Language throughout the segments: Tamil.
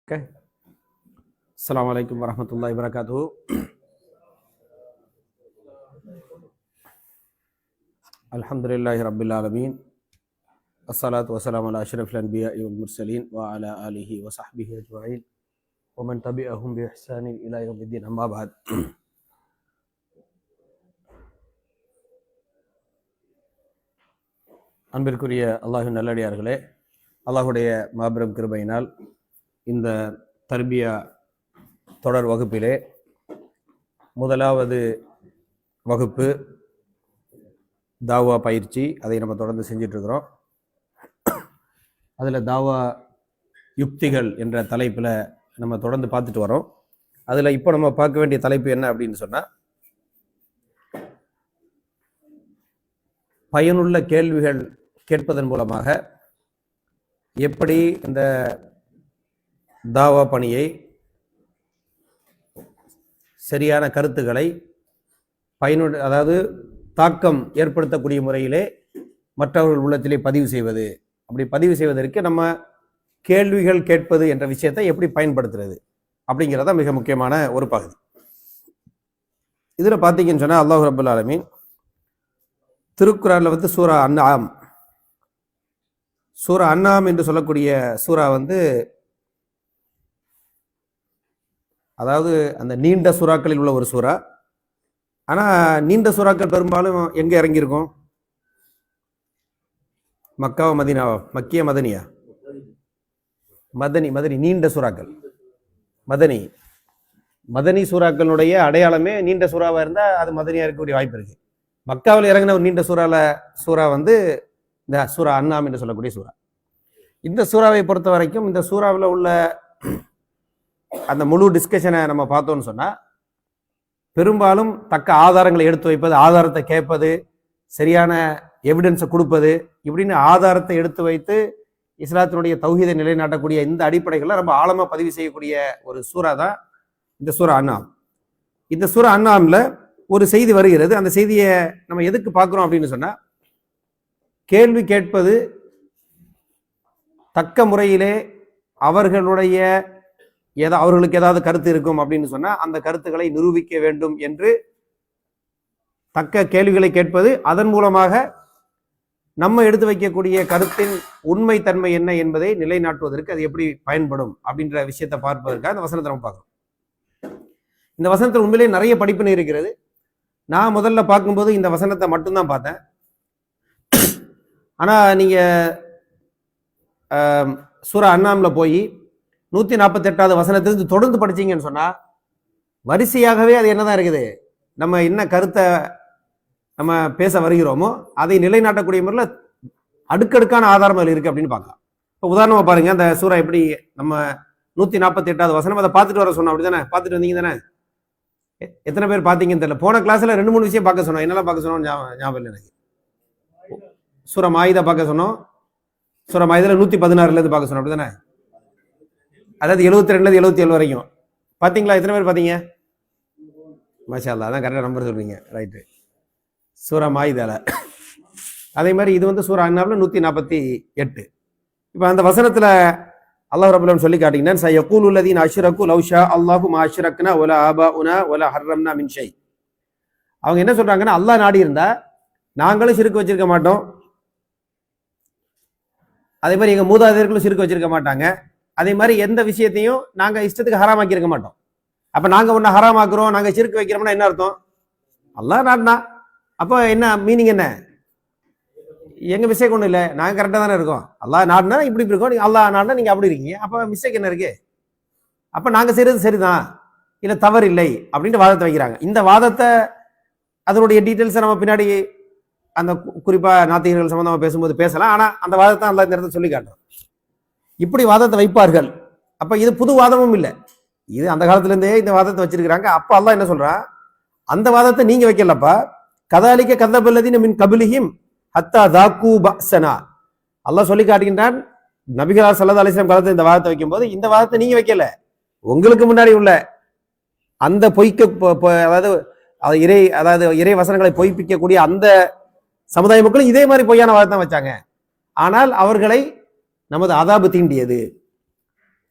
Okay. Assalamu alaikum warahmatullahi wabarakatuh. Alhamdulillahi rabbil alamin. Assalatu wassalamu ala asyrafil anbiya'i wal mursalin wa ala alihi wa sahbihi ajma'in wa man tabi'ahum bi ihsanin ila yaumiddin, amma ba'd. அன்பிற்குரிய அல்லாஹ்வின் நல்லடியார்களே, அல்லாஹ்வுடைய மாபெரும் கிருபையினால் இந்த தர்பியா தொடர் வகுப்பிலே முதலாவது வகுப்பு தாவா பயிற்சி, அதை நம்ம தொடர்ந்து செஞ்சிட்ருக்கிறோம். அதில் தாவா யுக்திகள் என்ற தலைப்பில் நம்ம தொடர்ந்து பார்த்துட்டு வரோம். அதில் இப்போ நம்ம பார்க்க வேண்டிய தலைப்பு என்ன அப்படின்னு சொன்னால், பயனுள்ள கேள்விகள் கேட்பதன் மூலமாக எப்படி இந்த தாவா பணியை, சரியான கருத்துக்களை அதாவது தாக்கம் ஏற்படுத்தக்கூடிய முறையிலே மற்றவர்கள் உள்ளத்திலே பதிவு செய்வது. அப்படி பதிவு செய்வதற்கு நம்ம கேள்விகள் கேட்பது என்ற விஷயத்தை எப்படி பயன்படுத்துறது அப்படிங்கிறத மிக முக்கியமான ஒரு பகுதி. இதில் பார்த்தீங்கன்னு சொன்னால், அல்லாஹ் ரப்பல் ஆலமீன் திருக்குர்ஆனில் சூரா அன்ஆம், சூரா அன்ஆம் என்று சொல்லக்கூடிய சூரா அதாவது அந்த நீண்ட சூறாக்களில் உள்ள ஒரு சூறா. ஆனால் நீண்ட சூறாக்கள் பெரும்பாலும் எங்கே இறங்கியிருக்கும்? மக்காவா மதீனாவா? மக்கிய மதனியா? மதனி நீண்ட சூறாக்கள். மதனி சூறாக்களுடைய அடையாளமே நீண்ட சூறாவாக இருந்தால் அது மதனியாக இருக்கக்கூடிய வாய்ப்பு இருக்குது. மக்காவில் இறங்கின ஒரு நீண்ட சூறா இந்த சூரா அன்ஆம் என்று சொல்லக்கூடிய சூறா. இந்த சூறாவை பொறுத்த வரைக்கும் இந்த சூறாவில் உள்ள அந்த முழு டிஸ்கஷனை நம்ம பார்த்தோம்னு சொன்னால், பெரும்பாலும் தக்க ஆதாரங்களை எடுத்து வைப்பது, ஆதாரத்தை கேட்பது, சரியான எவிடன்ஸை கொடுப்பது, இப்படின்னு ஆதாரத்தை எடுத்து வைத்து இஸ்லாத்தினுடைய தௌஹீதை நிலைநாட்டக்கூடிய இந்த அடிப்படைகளை ரொம்ப ஆழமாக பதிவு செய்யக்கூடிய ஒரு சூறா தான் இந்த சூரா அன்ஆம். இந்த சூரா அன்ஆம்ல ஒரு செய்தி வருகிறது. அந்த செய்தியை நம்ம எதுக்கு பார்க்குறோம் அப்படின்னு சொன்னால், கேள்வி கேட்பது தக்க முறையிலே அவர்களுக்கு ஏதாவது கருத்து இருக்கும் அப்படின்னு சொன்னால் அந்த கருத்துக்களை நிரூபிக்க வேண்டும் என்று தக்க கேள்விகளை கேட்பது, அதன் மூலமாக நம்ம எடுத்து வைக்கக்கூடிய கருத்தின் உண்மை தன்மை என்ன என்பதை நிலைநாட்டுவதற்கு அது எப்படி பயன்படும் அப்படின்ற விஷயத்தை பார்ப்பதற்காக இந்த வசனத்தை நம்ம பார்க்கணும். இந்த வசனத்தில் உண்மையிலே நிறைய படிப்பினை இருக்கிறது. நான் முதல்ல பார்க்கும்போது இந்த வசனத்தை மட்டும்தான் பார்த்தேன். ஆனால் நீங்கள் சூரா அன்ஆம்ல போய் 148வது வசனத்திலிருந்து தொடர்ந்து படிச்சீங்கன்னு சொன்னால், வரிசையாகவே அது என்னதான் இருக்குது, நம்ம என்ன கருத்தை நம்ம பேச வருகிறோமோ அதை நிலைநாட்டக்கூடிய முறையில் அடுக்கடுக்கான ஆதாரம் அதில் இருக்குது அப்படின்னு பார்க்கலாம். இப்போ உதாரணமாக பாருங்க, அந்த சூரா எப்படி நம்ம 148வது வசனம் அதை பார்த்துட்டு வர சொன்னோம். அப்படி தானே பார்த்துட்டு வந்தீங்க தானே? எத்தனை பேர் பார்த்தீங்கன்னு தெரியல. போன கிளாஸில் 2-3 விஷயம் பார்க்க சொன்னோம். என்னெல்லாம் பார்க்க சொன்னோம் ஞாபகம் இல்லை எனக்கு. சூரா மாயிதா பார்க்க சொன்னோம். சூரா மாயிதால 116லேருந்து பார்க்க சொன்னோம். அப்படி தானே? அதாவது 72லேருந்து 77 வரைக்கும் பார்த்தீங்களா? எத்தனை பேர் பார்த்தீங்க? மாஷா அல்லாஹ், அதான் கரெக்டாக நம்பர் சொல்றீங்க. ரைட்டு. சூரா மாயிதால. அதே மாதிரி இது சூரா அன்ஆம்ல 148. இப்போ அந்த வசனத்தில் அல்லாஹ் ரப்பல் ஆலமீன் சொல்லி காட்டிங்கன்னா, சயக்கூலு அல்லதீன அஷ்ரகு லவ் ஷா அல்லாஹு மா அஷ்ரக்னா வலா ஆபாஉனா வலா ஹர்ரம்னா மின் ஷை. அவங்க என்ன சொல்றாங்கன்னா, அல்லாஹ் நாடி இருந்தா நாங்களும் சிறுக்கு வச்சிருக்க மாட்டோம், அதே மாதிரி எங்க மூதாதையர்களும் சிறுக்கு வச்சிருக்க மாட்டாங்க, அதே மாதிரி எந்த விஷயத்தையும் நாங்க இஷ்டத்துக்கு ஹராமாக்கி இருக்க மாட்டோம். அப்ப நாங்க ஒன்னு ஹராமாக்குறோம், நாங்க சிறுக்கு வைக்கிறோம்னா என்ன அர்த்தம்? அல்லாஹ் நாடினா. அப்போ என்ன மீனிங்? என்ன எங்க மிஸ்டேக் ஒன்றும் இல்லை, நாங்கள் கரெக்டாக தானே இருக்கோம். அல்லாஹ் நாடுனா இப்படி இருக்கோம், நீங்கள் அல்லாஹ் நாடுனா நீங்கள் அப்படி இருக்கீங்க. அப்போ மிஸ்டேக் என்ன இருக்கு? அப்போ நாங்கள் செய்கிறது சரிதான், இல்லை தவறு இல்லை அப்படின்ட்டு வாதத்தை வைக்கிறாங்க. இந்த வாதத்தை அதனுடைய டீட்டெயில்ஸை நம்ம பின்னாடி அந்த குறிப்பாக நாத்திகர்கள் சம்மந்தமாக பேசும்போது பேசலாம். ஆனால் அந்த வாதத்தை அல்லாஹ் இந்த இடத்துல சொல்லி காட்டுறோம். இப்படி வாதத்தை வைப்பார்கள். அப்போ இது புது வாதமும் இல்லை, இது அந்த காலத்துலேருந்தே இந்த வாதத்தை வச்சிருக்கிறாங்க. அப்போ அல்லாஹ் என்ன சொல்கிறான், அந்த வாதத்தை நீங்கள் வைக்கலப்பா. கதாலிக்க கதபல்லதீன மின் கபிலிஹிம் ஹத்தா தாக்கு பஅஸனா. அல்லாஹ் சொல்லி காட்டுகின்றான், நபிகளார் ஸல்லல்லாஹு அலைஹி வஸல்லம் காலத்தில் இந்த வாதத்தை வைக்கும்போது இந்த வாதத்தை நீங்க வைக்கல, உங்களுக்கு முன்னாடி உள்ள அந்த அதாவது இறை வசனங்களை பொய்ப்பிக்கக்கூடிய அந்த சமுதாய மக்களும் இதே மாதிரி பொய்யான வாதத்தை வச்சாங்க. ஆனால் அவர்களை நமது அதாபு தீண்டியது.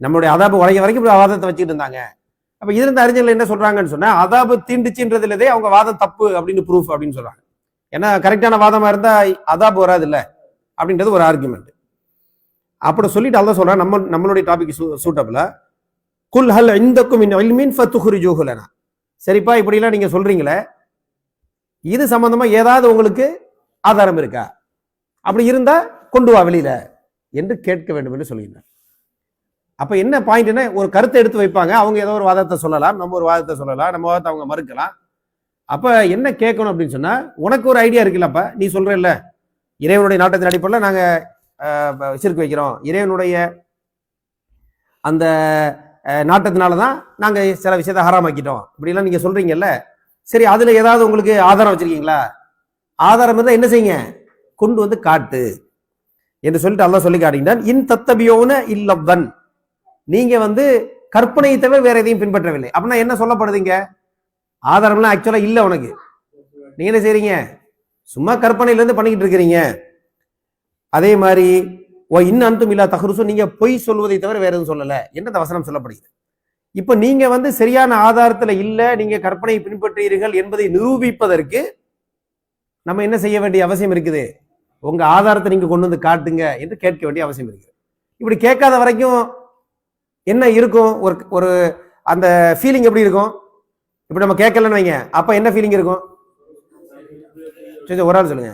நம்மளுடைய அதாபு உடைய வரைக்கும் இப்படி வாதத்தை வச்சுட்டு இருந்தாங்க. அப்ப இதுல இருந்து அறிஞர்கள் என்ன சொல்றாங்கன்னு சொன்னா, அதாபு தீண்டுச்சுன்றதுலதே அவங்க வாதம் தப்பு அப்படின்னு ப்ரூஃப் அப்படின்னு சொல்றாங்க. ஏன்னா கரெக்டான வாதமா இருந்தா அதாபு வராது இல்ல அப்படின்றது ஒரு ஆர்குமெண்ட். அப்படி சொல்லிட்டு அல்லாஹ் சொல்றான், நம்மளுடைய டாபிக் சூட்டபிளா, குல் ஹல் இந்தக்கும் மின் இல்மின் ஃபதுஹ்ரிஜூஹு லனா. சரிப்பா, இப்படிலாம் நீங்க சொல்றீங்களே, இது சம்பந்தமா ஏதாவது உங்களுக்கு ஆதாரம் இருக்கா? அப்படி இருந்தா கொண்டு வா வெளியில என்று கேட்க வேண்டும் என்று சொல்கிறார். அப்ப என்ன பாயிண்ட்னா, ஒரு கருத்தை எடுத்து வைப்பாங்க, அவங்க ஏதோ ஒரு வாதத்தை சொல்லலாம், நம்ம ஒரு வாதத்தை சொல்லலாம், நம்ம வாதத்தை அவங்க மறுக்கலாம். அப்ப என்ன கேட்கணும் அப்படின்னு சொன்னா, உனக்கு ஒரு ஐடியா இருக்குல்லப்ப, நீ சொல்றல்ல இறைவனுடைய நாட்டத்தின் அடிப்படையில் நாங்க சிறுக்கு வைக்கிறோம், இறைவனுடைய அந்த நாட்டத்தினாலதான் நாங்க சில விஷயத்தை ஹராமாக்கிட்டோம் இப்படிலாம் நீங்க சொல்றீங்கல்ல, சரி அதுல ஏதாவது உங்களுக்கு ஆதாரம் வச்சிருக்கீங்களா? ஆதாரம் இருந்தா என்ன செய்யுங்க, கொண்டு வந்து காட்டு என்று சொல்லிட்டு அல்லாஹ் சொல்லி காட்டுகிறான். இன் தத்தபியோன இல்லவன், நீங்க கற்பனையை தவிர வேற எதையும் பின்பற்றவில்லை. அப்படின்னா என்ன சொல்லப்படுதுங்க, ஆதாரம்லாம் ஆக்சுவலா இல்ல உனக்கு, நீங்க என்ன செய்றீங்க, சும்மா கற்பனையில இருந்து பண்ணிக்கிட்டு இருக்கிறீங்க. அதே மாதிரி இன்னும் இல்லா தஹ்ருசும், நீங்க பொய் சொல்வதை தவிர வேற எதுவும் சொல்லல என்ற அந்த வசனம் சொல்லப்படுகிறது. இப்ப நீங்க சரியான ஆதாரத்துல இல்ல, நீங்க கற்பனையை பின்பற்றுகிறீர்கள் என்பதை நிரூபிப்பதற்கு நம்ம என்ன செய்ய வேண்டிய அவசியம் இருக்குது, உங்க ஆதாரத்தை நீங்க கொண்டு வந்து காட்டுங்க என்று கேட்க வேண்டிய அவசியம் இருக்குது. இப்படி கேட்காத வரைக்கும் என்ன இருக்கும், ஒரு அந்த ஃபீலிங் எப்படி இருக்கும்? இப்ப நம்ம கேட்கலன்னு வைங்க, அப்ப என்ன ஃபீலிங் இருக்கும்? ஒரு ஆள் சொல்லுங்க.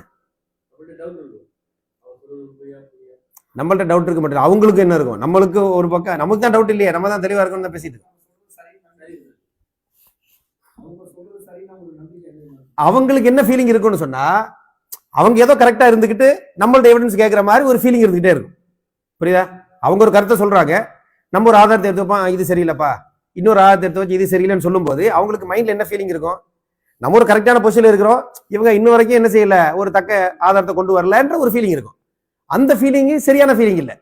நம்மள்ட்ட டவுட் இருக்க மாட்டேன், அவங்களுக்கு என்ன இருக்கும்? நம்மளுக்கு ஒரு பக்கம், நமக்கு தான் டவுட் இல்லையே, நம்ம தான் தெளிவா இருக்கணும் தான் பேசிட்டு. அவங்களுக்கு என்ன ஃபீலிங் இருக்கும்னு சொன்னா, அவங்க ஏதோ கரெக்டா இருந்துகிட்டு நம்மள்ட்ட எவிடன்ஸ் கேட்கிற மாதிரி ஒரு ஃபீலிங் இருந்துகிட்டே இருக்கும். புரியுதா? அவங்க ஒரு கருத்தை சொல்றாங்க, நம்ம ஒரு ஆதாரத்தை எடுத்து வைப்போம், இது சரியில்லைப்பா, இன்னொரு ஆதாரத்தை எடுத்து வச்சு இது சரியில்லைன்னு சொல்லும் போது அவங்களுக்கு மைண்ட்ல என்ன ஃபீலிங் இருக்கும், நம்ம ஒரு கரெக்டான பொசிஷன்ல இருக்கிறோம், இவங்க இன்னும் வரைக்கும் என்ன செய்யல, ஒரு தக்க ஆதாரத்தை கொண்டு வரலன்ற ஒரு ஃபீலிங் இருக்கும். அந்த ஃபீலிங் சரியான ஃபீலிங் இல்லை.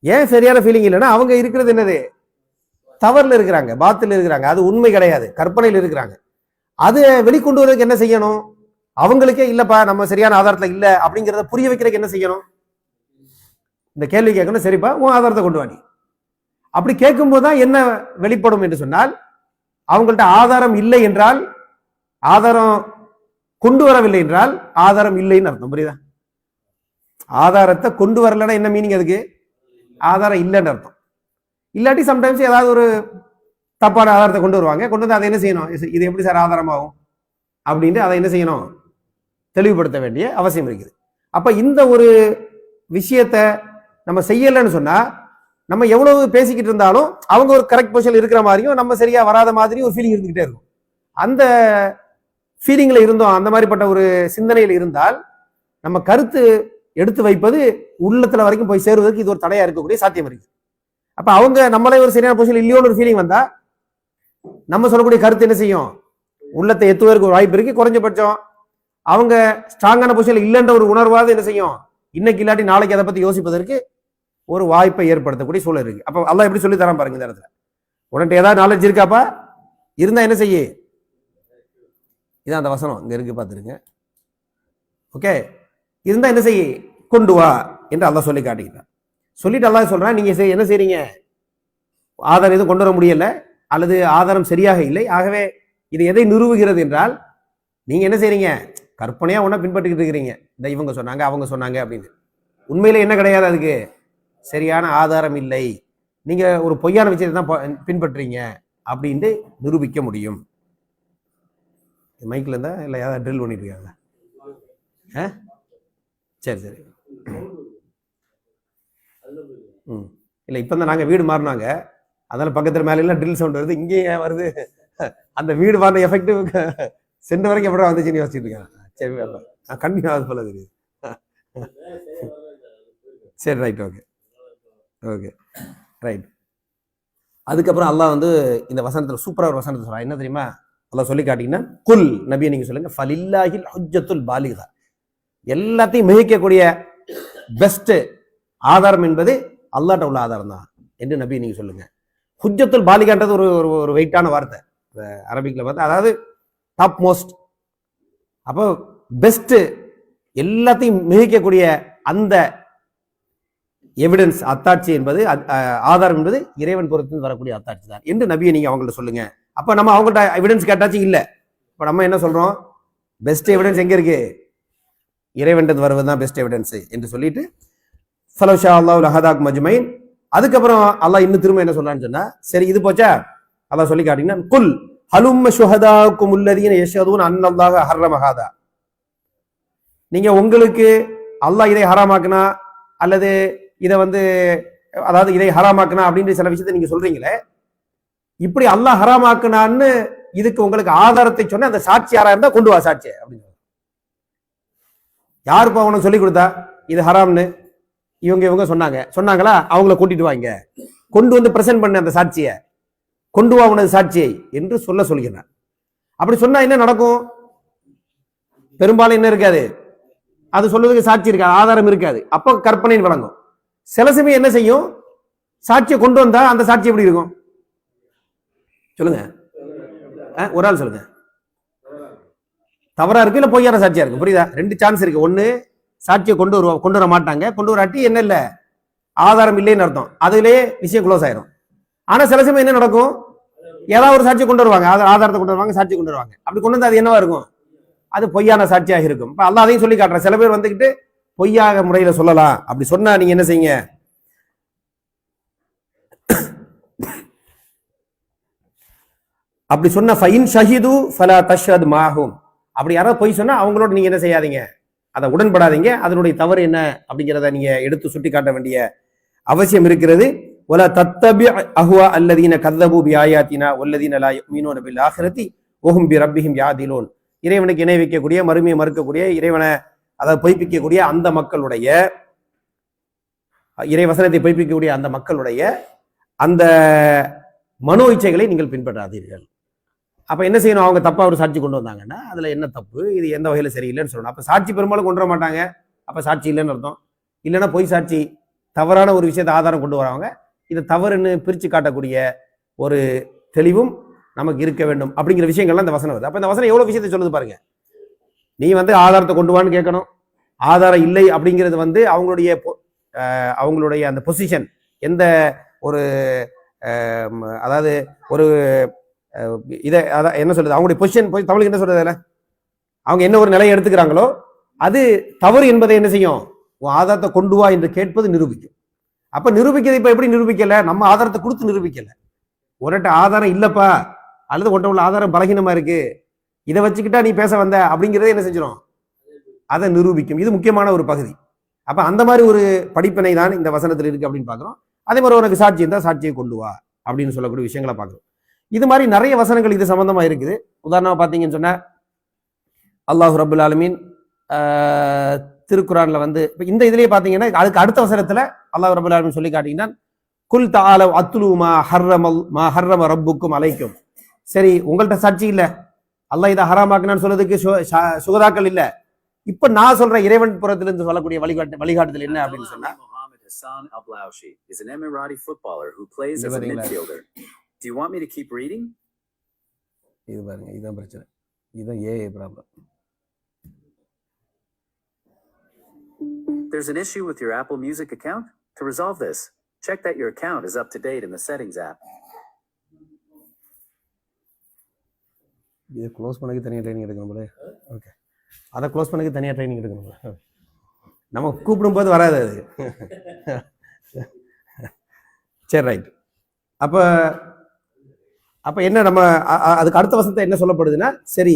ஏன் சரியான ஃபீலிங் இல்லைன்னா, அவங்க இருக்கிறது என்னது, தவறுல இருக்கிறாங்க, பாத்துல இருக்கிறாங்க, அது உண்மை கிடையாது, கற்பனையில் இருக்கிறாங்க. அது வெளிக்கொண்டு வரதுக்கு என்ன செய்யணும், அவங்களுக்கே இல்லப்பா நம்ம சரியான ஆதாரத்துல இல்ல அப்படிங்கிறத புரிய வைக்கிறதுக்கு என்ன செய்யணும், இந்த கேள்வி கேட்கணும், சரிப்பா உன் ஆதாரத்தை கொண்டு வாடி. அப்படி கேட்கும் போதுதான் என்ன வெளிப்படும் என்று சொன்னால், அவங்கள்ட்ட ஆதாரம் இல்லை என்றால், ஆதாரம் கொண்டு வரவில்லை என்றால் ஆதாரம் இல்லைன்னு அர்த்தம். புரியுதா? ஆதாரத்தை கொண்டு வரலன்னா என்ன மீனிங், அதுக்கு ஆதாரம் இல்லைன்னு அர்த்தம். இல்லாட்டி சம்டைம்ஸ் ஏதாவது ஒரு தப்பான ஆதாரத்தை கொண்டு வருவாங்க, கொண்டு வந்து அதை என்ன செய்யணும், இது எப்படி சார் ஆதாரமாகும் அப்படின்ட்டு அதை என்ன செய்யணும், தெளிவுபடுத்த வேண்டிய அவசியம் இருக்குது. அப்ப இந்த ஒரு விஷயத்த நம்ம செய்யலைன்னு சொன்னா, நம்ம எவ்வளவு பேசிக்கிட்டு இருந்தாலும் அவங்க ஒரு கரெக்ட் பொசிஷன் இருக்கிற மாதிரியும் நம்ம சரியா வராத மாதிரி ஒரு ஃபீலிங் இருந்துகிட்டே இருக்கும். அந்த ஃபீலிங்ல இருந்தோம், அந்த மாதிரிப்பட்ட ஒரு சிந்தனையில் இருந்தால் நம்ம கருத்து எடுத்து வைப்பது உள்ளத்துல வரைக்கும் போய் சேருவதற்கு இது ஒரு தடையா இருக்கக்கூடிய சாத்தியம் இருக்கு. அப்ப அவங்க நம்மளே ஒரு சரியான பொசிஷன் இல்லையோன்னு ஒரு ஃபீலிங் வந்தா நம்ம சொல்லக்கூடிய கருத்து என்ன செய்யும், உள்ளத்தை எத்துவதற்கு ஒரு வாய்ப்பு இருக்கு. குறைஞ்சபட்சம் அவங்க ஸ்ட்ராங்கான பொசிஷன்ல இல்லைன்ற ஒரு உணர்வாவது என்ன செய்யும், இன்னைக்கு இல்லாட்டி நாளைக்கு அதை பத்தி யோசிப்பதற்கு ஒரு வாய்ப்பை ஏற்படுத்தக்கூடிய சூழல் இருக்கு. அப்ப அல்லாஹ் எப்படி சொல்லி தரான் பாருங்க இந்த இடத்துல, உன்கிட்ட ஏதாவது நாலேஜ் இருக்காப்பா, இருந்தா என்ன செய்ய, இதான் அந்த வசனம் இங்க இருக்கு பார்த்துருங்க. ஓகே, இருந்தா என்ன செய்ய, கொண்டு வா என்று அல்லாஹ் சொல்லி காட்டுகிறான். சொல்லிட்டு அல்லாஹ் சொல்றான், நீங்க என்ன செய்றீங்க, ஆதாரம் எதுவும் கொண்டு வர முடியல அல்லது ஆதாரம் சரியாக இல்லை, ஆகவே இது எதை நிறுவுகிறது என்றால், நீங்க என்ன செய்றீங்க, கற்பனையா ஒண்ணா பின்பற்றிக்கிட்டு இருக்கிறீங்க, இந்த இவங்க சொன்னாங்க அவங்க சொன்னாங்க அப்படின்னு. உண்மையில என்ன கிடையாது, அதுக்கு சரியான ஆதாரம் இல்லை, நீங்க ஒரு பொய்யான விஷயத்தை தான் பின்பற்றீங்க அப்படின்ட்டு நிரூபிக்க முடியும். மைக்ல இருந்தா இல்ல யாராவது ட்ரில் பண்ணிட்டு இருக்காங்க? சரி சரி. இல்ல இப்பதான் நாங்க வீடு மாறினாங்க, அதனால பக்கத்துல மேல எல்லாம் ட்ரில் சவுண்ட் வருது, இங்கே வருது, அந்த வீடு மாறின எஃபெக்ட் சென்ற வரைக்கும் எப்படா வந்துச்சுன்னு யோசிச்சுட்டு இருக்காங்க. சரி கண்டினியூ ஆகுது போல தெரியுது. சரி ரைட், ஓகே ஓகே ரைட். அதுக்கப்புறம் அல்லாஹ் இந்த வசனத்துல சூப்பரா ஒரு வசனத்தை சொல்றான், என்ன தெரியுமா? அல்லாஹ் சொல்லி காட்டிங்கன்னா, குல் நபியை நீங்க சொல்லுங்க, ஃபலில்லாஹில் ஹுஜ்ஜத்துல் பாலிகா, எல்லாத்தையும் மிகைக்கக்கூடிய பெஸ்ட் ஆதாரம் என்பது அல்லாஹ்ட்ட உள்ள ஆதாரம் தான் என்று நபி நீங்க சொல்லுங்க. ஹுஜ்ஜத்துல் பாலிகான்றது ஒரு ஒரு வெயிட்டான வார்த்தை அரபிக்ல பார்த்தா, அதாவது டாப் மோஸ்ட். அப்போ பெஸ்ட், எல்லாத்தையும் மிகைக்கக்கூடிய அந்த எவிடன்ஸ், அத்தாட்சி என்பது ஆதாரம் என்பது இறைவன் புறத்திலிருந்து வரக்கூடிய அத்தாட்சி தான் என்று நபியை நீங்க அவங்கள்ட்ட சொல்லுங்க. அப்ப நம்ம அவங்கள்ட்ட எவிடன்ஸ் கேட்டாச்சு இல்ல. இப்ப நம்ம என்ன சொல்றோம்? பெஸ்ட் எவிடன்ஸ் எங்க இருக்கு? இறைவன்றது வருவதுதான் பெஸ்ட் எவிடன்ஸ் என்று சொல்லிட்டு ஃபலௌஷா அல்லாஹு லஹதாக்கும் அஜ்மைன். அதுக்கப்புறம் அல்லாஹ் இன்னும் திரும்ப என்ன சொல்றான்னு சொன்னா, சரி இது போச்சா, அல்லாஹ் சொல்லி காட்டினா குல் ஹலும்ம ஷுஹதாக்கும் அல்லதீன யஷ்ஹதூன அன்னல்லாஹ ஹர்ரம ஹாதா. நீங்க உங்களுக்கு அல்லாஹ் இதை ஹராமாக்குனா அல்லது இதை அதாவது இதை ஹராமாக்குனா அப்படின்ற சில விஷயத்தை நீங்க சொல்றீங்களே, இப்படி அல்லாஹ் ஹராமாக்குனான்னு இதுக்கு உங்களுக்கு ஆதாரத்தை சொன்ன அந்த சாட்சி யாரா இருந்தா கொண்டு வா சாட்சி அப்படின்னு. யாருப்பா உனக்கு சொல்லி கொடுத்தா இது ஹராம்னு? இவங்க சொன்னாங்களா? அவங்கள கூட்டிட்டு வாங்க, கொண்டு வந்து பிரசன்ட் பண்ண அந்த சாட்சியை, கொண்டு வா உனது சாட்சியை என்று சொல்கிறார். அப்படி சொன்னா என்ன நடக்கும்? பெரும்பாலும் என்ன இருக்காது, அது சொல்றதுக்கு சாட்சி இருக்காது, ஆதாரம் இருக்காது. அப்போ கற்பனைன்னு வழங்கும். சில சமயம் என்ன செய்யும், சாட்சியை கொண்டு வந்தா அந்த சாட்சி எப்படி இருக்கும் சொல்லுங்க, ஒரு ஆள் சொல்லுங்க. தவறா இருக்கு இல்ல பொய்யான சாட்சியா இருக்கு? புரியுதா? ரெண்டு சான்ஸ் இருக்கு. ஒண்ணு, சாட்சியை கொண்டு வர மாட்டாங்க, கொண்டு வராட்டி என்ன இல்ல ஆதாரம் இல்லைன்னு அர்த்தம், அதுலயே விஷயம் க்ளோஸ் ஆயிரும். ஆனா சில சமயம் என்ன நடக்கும், ஏதாவது ஒரு சாட்சி கொண்டு வருவாங்க, ஆதாரத்தை கொண்டு வருவாங்க, சாட்சி கொண்டு வருவாங்க. அப்படி கொண்டு வந்து அது என்னவா இருக்கும்? அது பொய்யான சாட்சியாக இருக்கும். இப்ப அல்லாஹ் அதையும் சொல்லி காட்டுற. சில பேர் வந்துகிட்டு பொய்யாக முறையில சொல்லலாம். அப்படி சொன்னா நீங்க என்ன செய்யுங்க, அப்படி சொன்ன ஃபைன் ஷஹிது ஃபலா தஷ்ஹத் மாஹும், அப்படி யாராவது பொய் சொன்னா அவங்களோட நீங்க என்ன செய்யாதீங்க, அதை உடன்படாதீங்க. அதனுடைய தவறு என்ன அப்படிங்கிறத நீங்க எடுத்து சுட்டி காட்ட வேண்டிய அவசியம் இருக்கிறது. வலா தத்தபி அஹ்வா அல்லதீன கذبوا பிஆயாத்தினா வல்லதீன லா யுமினூன பில் ஆখিরাতি வஹும் பிரப்பிஹிம் யாதிலூன். இறைவனுக்கு இணை வைக்கக்கூடிய, மறுமையை மறுக்கக்கூடிய, இறைவனை அதை பொய்ப்பிக்கக்கூடிய அந்த மக்களுடைய, இறை வசனத்தை பொய்ப்பிக்கக்கூடிய அந்த மக்களுடைய அந்த மனோ இச்சைகளை நீங்கள் பின்பற்றாதீர்கள். அப்ப என்ன செய்யணும்? அவங்க தப்பா ஒரு சாட்சி கொண்டு வந்தாங்கன்னா அதுல என்ன தப்பு, இது எந்த வகையில சரியில்லைன்னு சொல்லணும். அப்ப சாட்சி பெரும்பாலும் கொண்டு வர மாட்டாங்க, அப்ப சாட்சி இல்லைன்னு அர்த்தம். இல்லைன்னா பொய் சாட்சி, தவறான ஒரு விஷயத்தை ஆதாரம் கொண்டு வரவங்க இதை தவறுன்னு பிரிச்சு காட்டக்கூடிய ஒரு தெளிவும் நமக்கு இருக்க வேண்டும் அப்படிங்கிற விஷயங்கள்லாம் இந்த வசனம் வருது. அப்ப இந்த வசனம் எவ்வளவு விஷயத்தை சொல்லுது பாருங்க. நீ ஆதாரத்தை கொண்டு வான்னு கேட்கணும். ஆதாரம் இல்லை அப்படிங்கிறது அவங்களுடைய அந்த பொசிஷன் எந்த ஒரு அதாவது ஒரு இதை அதான் என்ன சொல்றது, அவங்களுடைய பொசிஷன் தமிழுக்கு என்ன சொல்றது, அவங்க என்ன ஒரு நிலையை எடுத்துக்கிறாங்களோ அது தவறு என்பதை என்ன செய்யும், ஆதாரத்தை கொண்டு வா என்று கேட்பது நிரூபிக்கும். அப்ப நிரூபிக்கிறது இப்ப எப்படி நிரூபிக்கல, நம்ம ஆதாரத்தை கொடுத்து நிரூபிக்கல. உன்கிட்ட ஆதாரம் இல்லப்பா, அல்லது உன்கிட்ட உள்ள ஆதாரம் பலகீனமா இருக்கு, இதை வச்சுக்கிட்டா நீ பேச வந்த அப்படிங்கிறத என்ன செஞ்சிடும், அதை நிரூபிக்கும். இது முக்கியமான ஒரு பகுதி. அப்ப அந்த மாதிரி ஒரு படிப்பினை தான் இந்த வசனத்தில் இருக்கு அப்படின்னு பாக்குறோம். அதே மாதிரி உனக்கு சாட்சி இருந்தா சாட்சியை கொண்டு வா அப்படின்னு சொல்லக்கூடிய விஷயங்களை பார்க்குறோம். இது மாதிரி நிறைய வசனங்கள் இது சம்பந்தமா இருக்குது. உதாரணமா பார்த்தீங்கன்னு சொன்னா அல்லாஹ் ரபுல் ஆலமீன் திருக்குறான்ல இந்த இதுலயே பாத்தீங்கன்னா அதுக்கு அடுத்த வசனத்துல அல்லாஹ் ரபுல் ஆலமீன் சொல்லி காட்டிங்கன்னா குல் தஆலவ் அத்லு மா ஹர்ரம ரப்புக்கும் அலைக்கும். சரி, உங்கள்கிட்ட சாட்சி இல்ல, அல்லாஹ் இதை ஹராமாக்குனான்னு சொல்றதுக்கு சுகதாக்கள் இல்ல. இப்ப நான் சொல்ற இறைவன் புறத்திலிருந்து சொல்லக்கூடிய வழிகாட்டுதல் என்ன அப்படின்னு சொன்னா, Hassan Al-Blaushi is an Emirati footballer who plays as a midfielder. Do you want me to keep reading? இது பாருங்க, இதுதான் பிரச்சனை, இதுதான் AI problem. There's an issue with your Apple Music account. To resolve this, check that your account is up to date in the settings app. இதை க்ளோஸ் பண்ணக்கு தனியாக ட்ரைனிங் எடுக்கணும் போல. ஓகே, அதை க்ளோஸ் பண்ணக்கு தனியாக ட்ரைனிங் எடுக்கணும் போல. நம்ம கூப்பிடும்போது வராது அது. சரி, ரைட். அப்ப என்ன, நம்ம அதுக்கு அடுத்த வசனத்தை என்ன சொல்லப்படுதுன்னா, சரி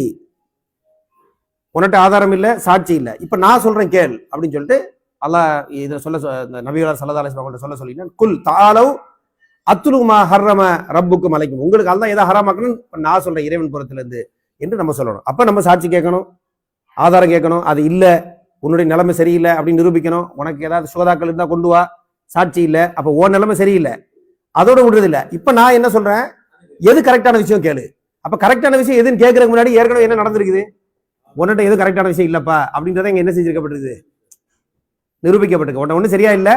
உன்கிட்ட ஆதாரம் இல்லை, சாட்சி இல்லை, இப்ப நான் சொல்றேன் கேள் அப்படின்னு சொல்லிட்டு அல்லாஹ் இதை நபிகளார் ஸல்லல்லாஹு அலைஹி வஸல்லம் சொல்ல சொல்லினா குல் தஆலவ் அத்லு மா ஹர்ரம ரப்புக்கும் அலைக்கும். உங்களுக்கு அல்லாஹ் எதை ஹராமாக்கணும் நான் சொல்றேன் இறைவன் புறத்துல இருந்து என்று நம்ம சொல்லணும். அப்ப நம்ம சாட்சி கேட்கணும், ஆதாரம் கேட்கணும். அது இல்ல, உன்னுடைய நிலைமை சரியில்லை அப்படின்னு நிரூபிக்கணும். உனக்கு ஏதாவது சுகதாக்கள் இருந்தா கொண்டு வா. சாட்சி இல்லை, அப்ப உன் நிலைமை சரியில்லை, அதோட விடுறது இல்லை. இப்ப நான் என்ன சொல்றேன், எது கரெக்டான விஷயம் கேளு. அப்ப கரெக்டான விஷயம் எதுன்னு கேட்கறதுக்கு முன்னாடி ஏற்கனவே என்ன நடந்திருக்குது, உன்னிட்ட எது கரெக்டான விஷயம் இல்லப்பா அப்படின்றத இங்க என்ன செஞ்சிருக்கப்பட்டிருக்கு, நிரூபிக்கப்பட்டிருக்கு. உன்ன ஒண்ணு சரியா இல்ல,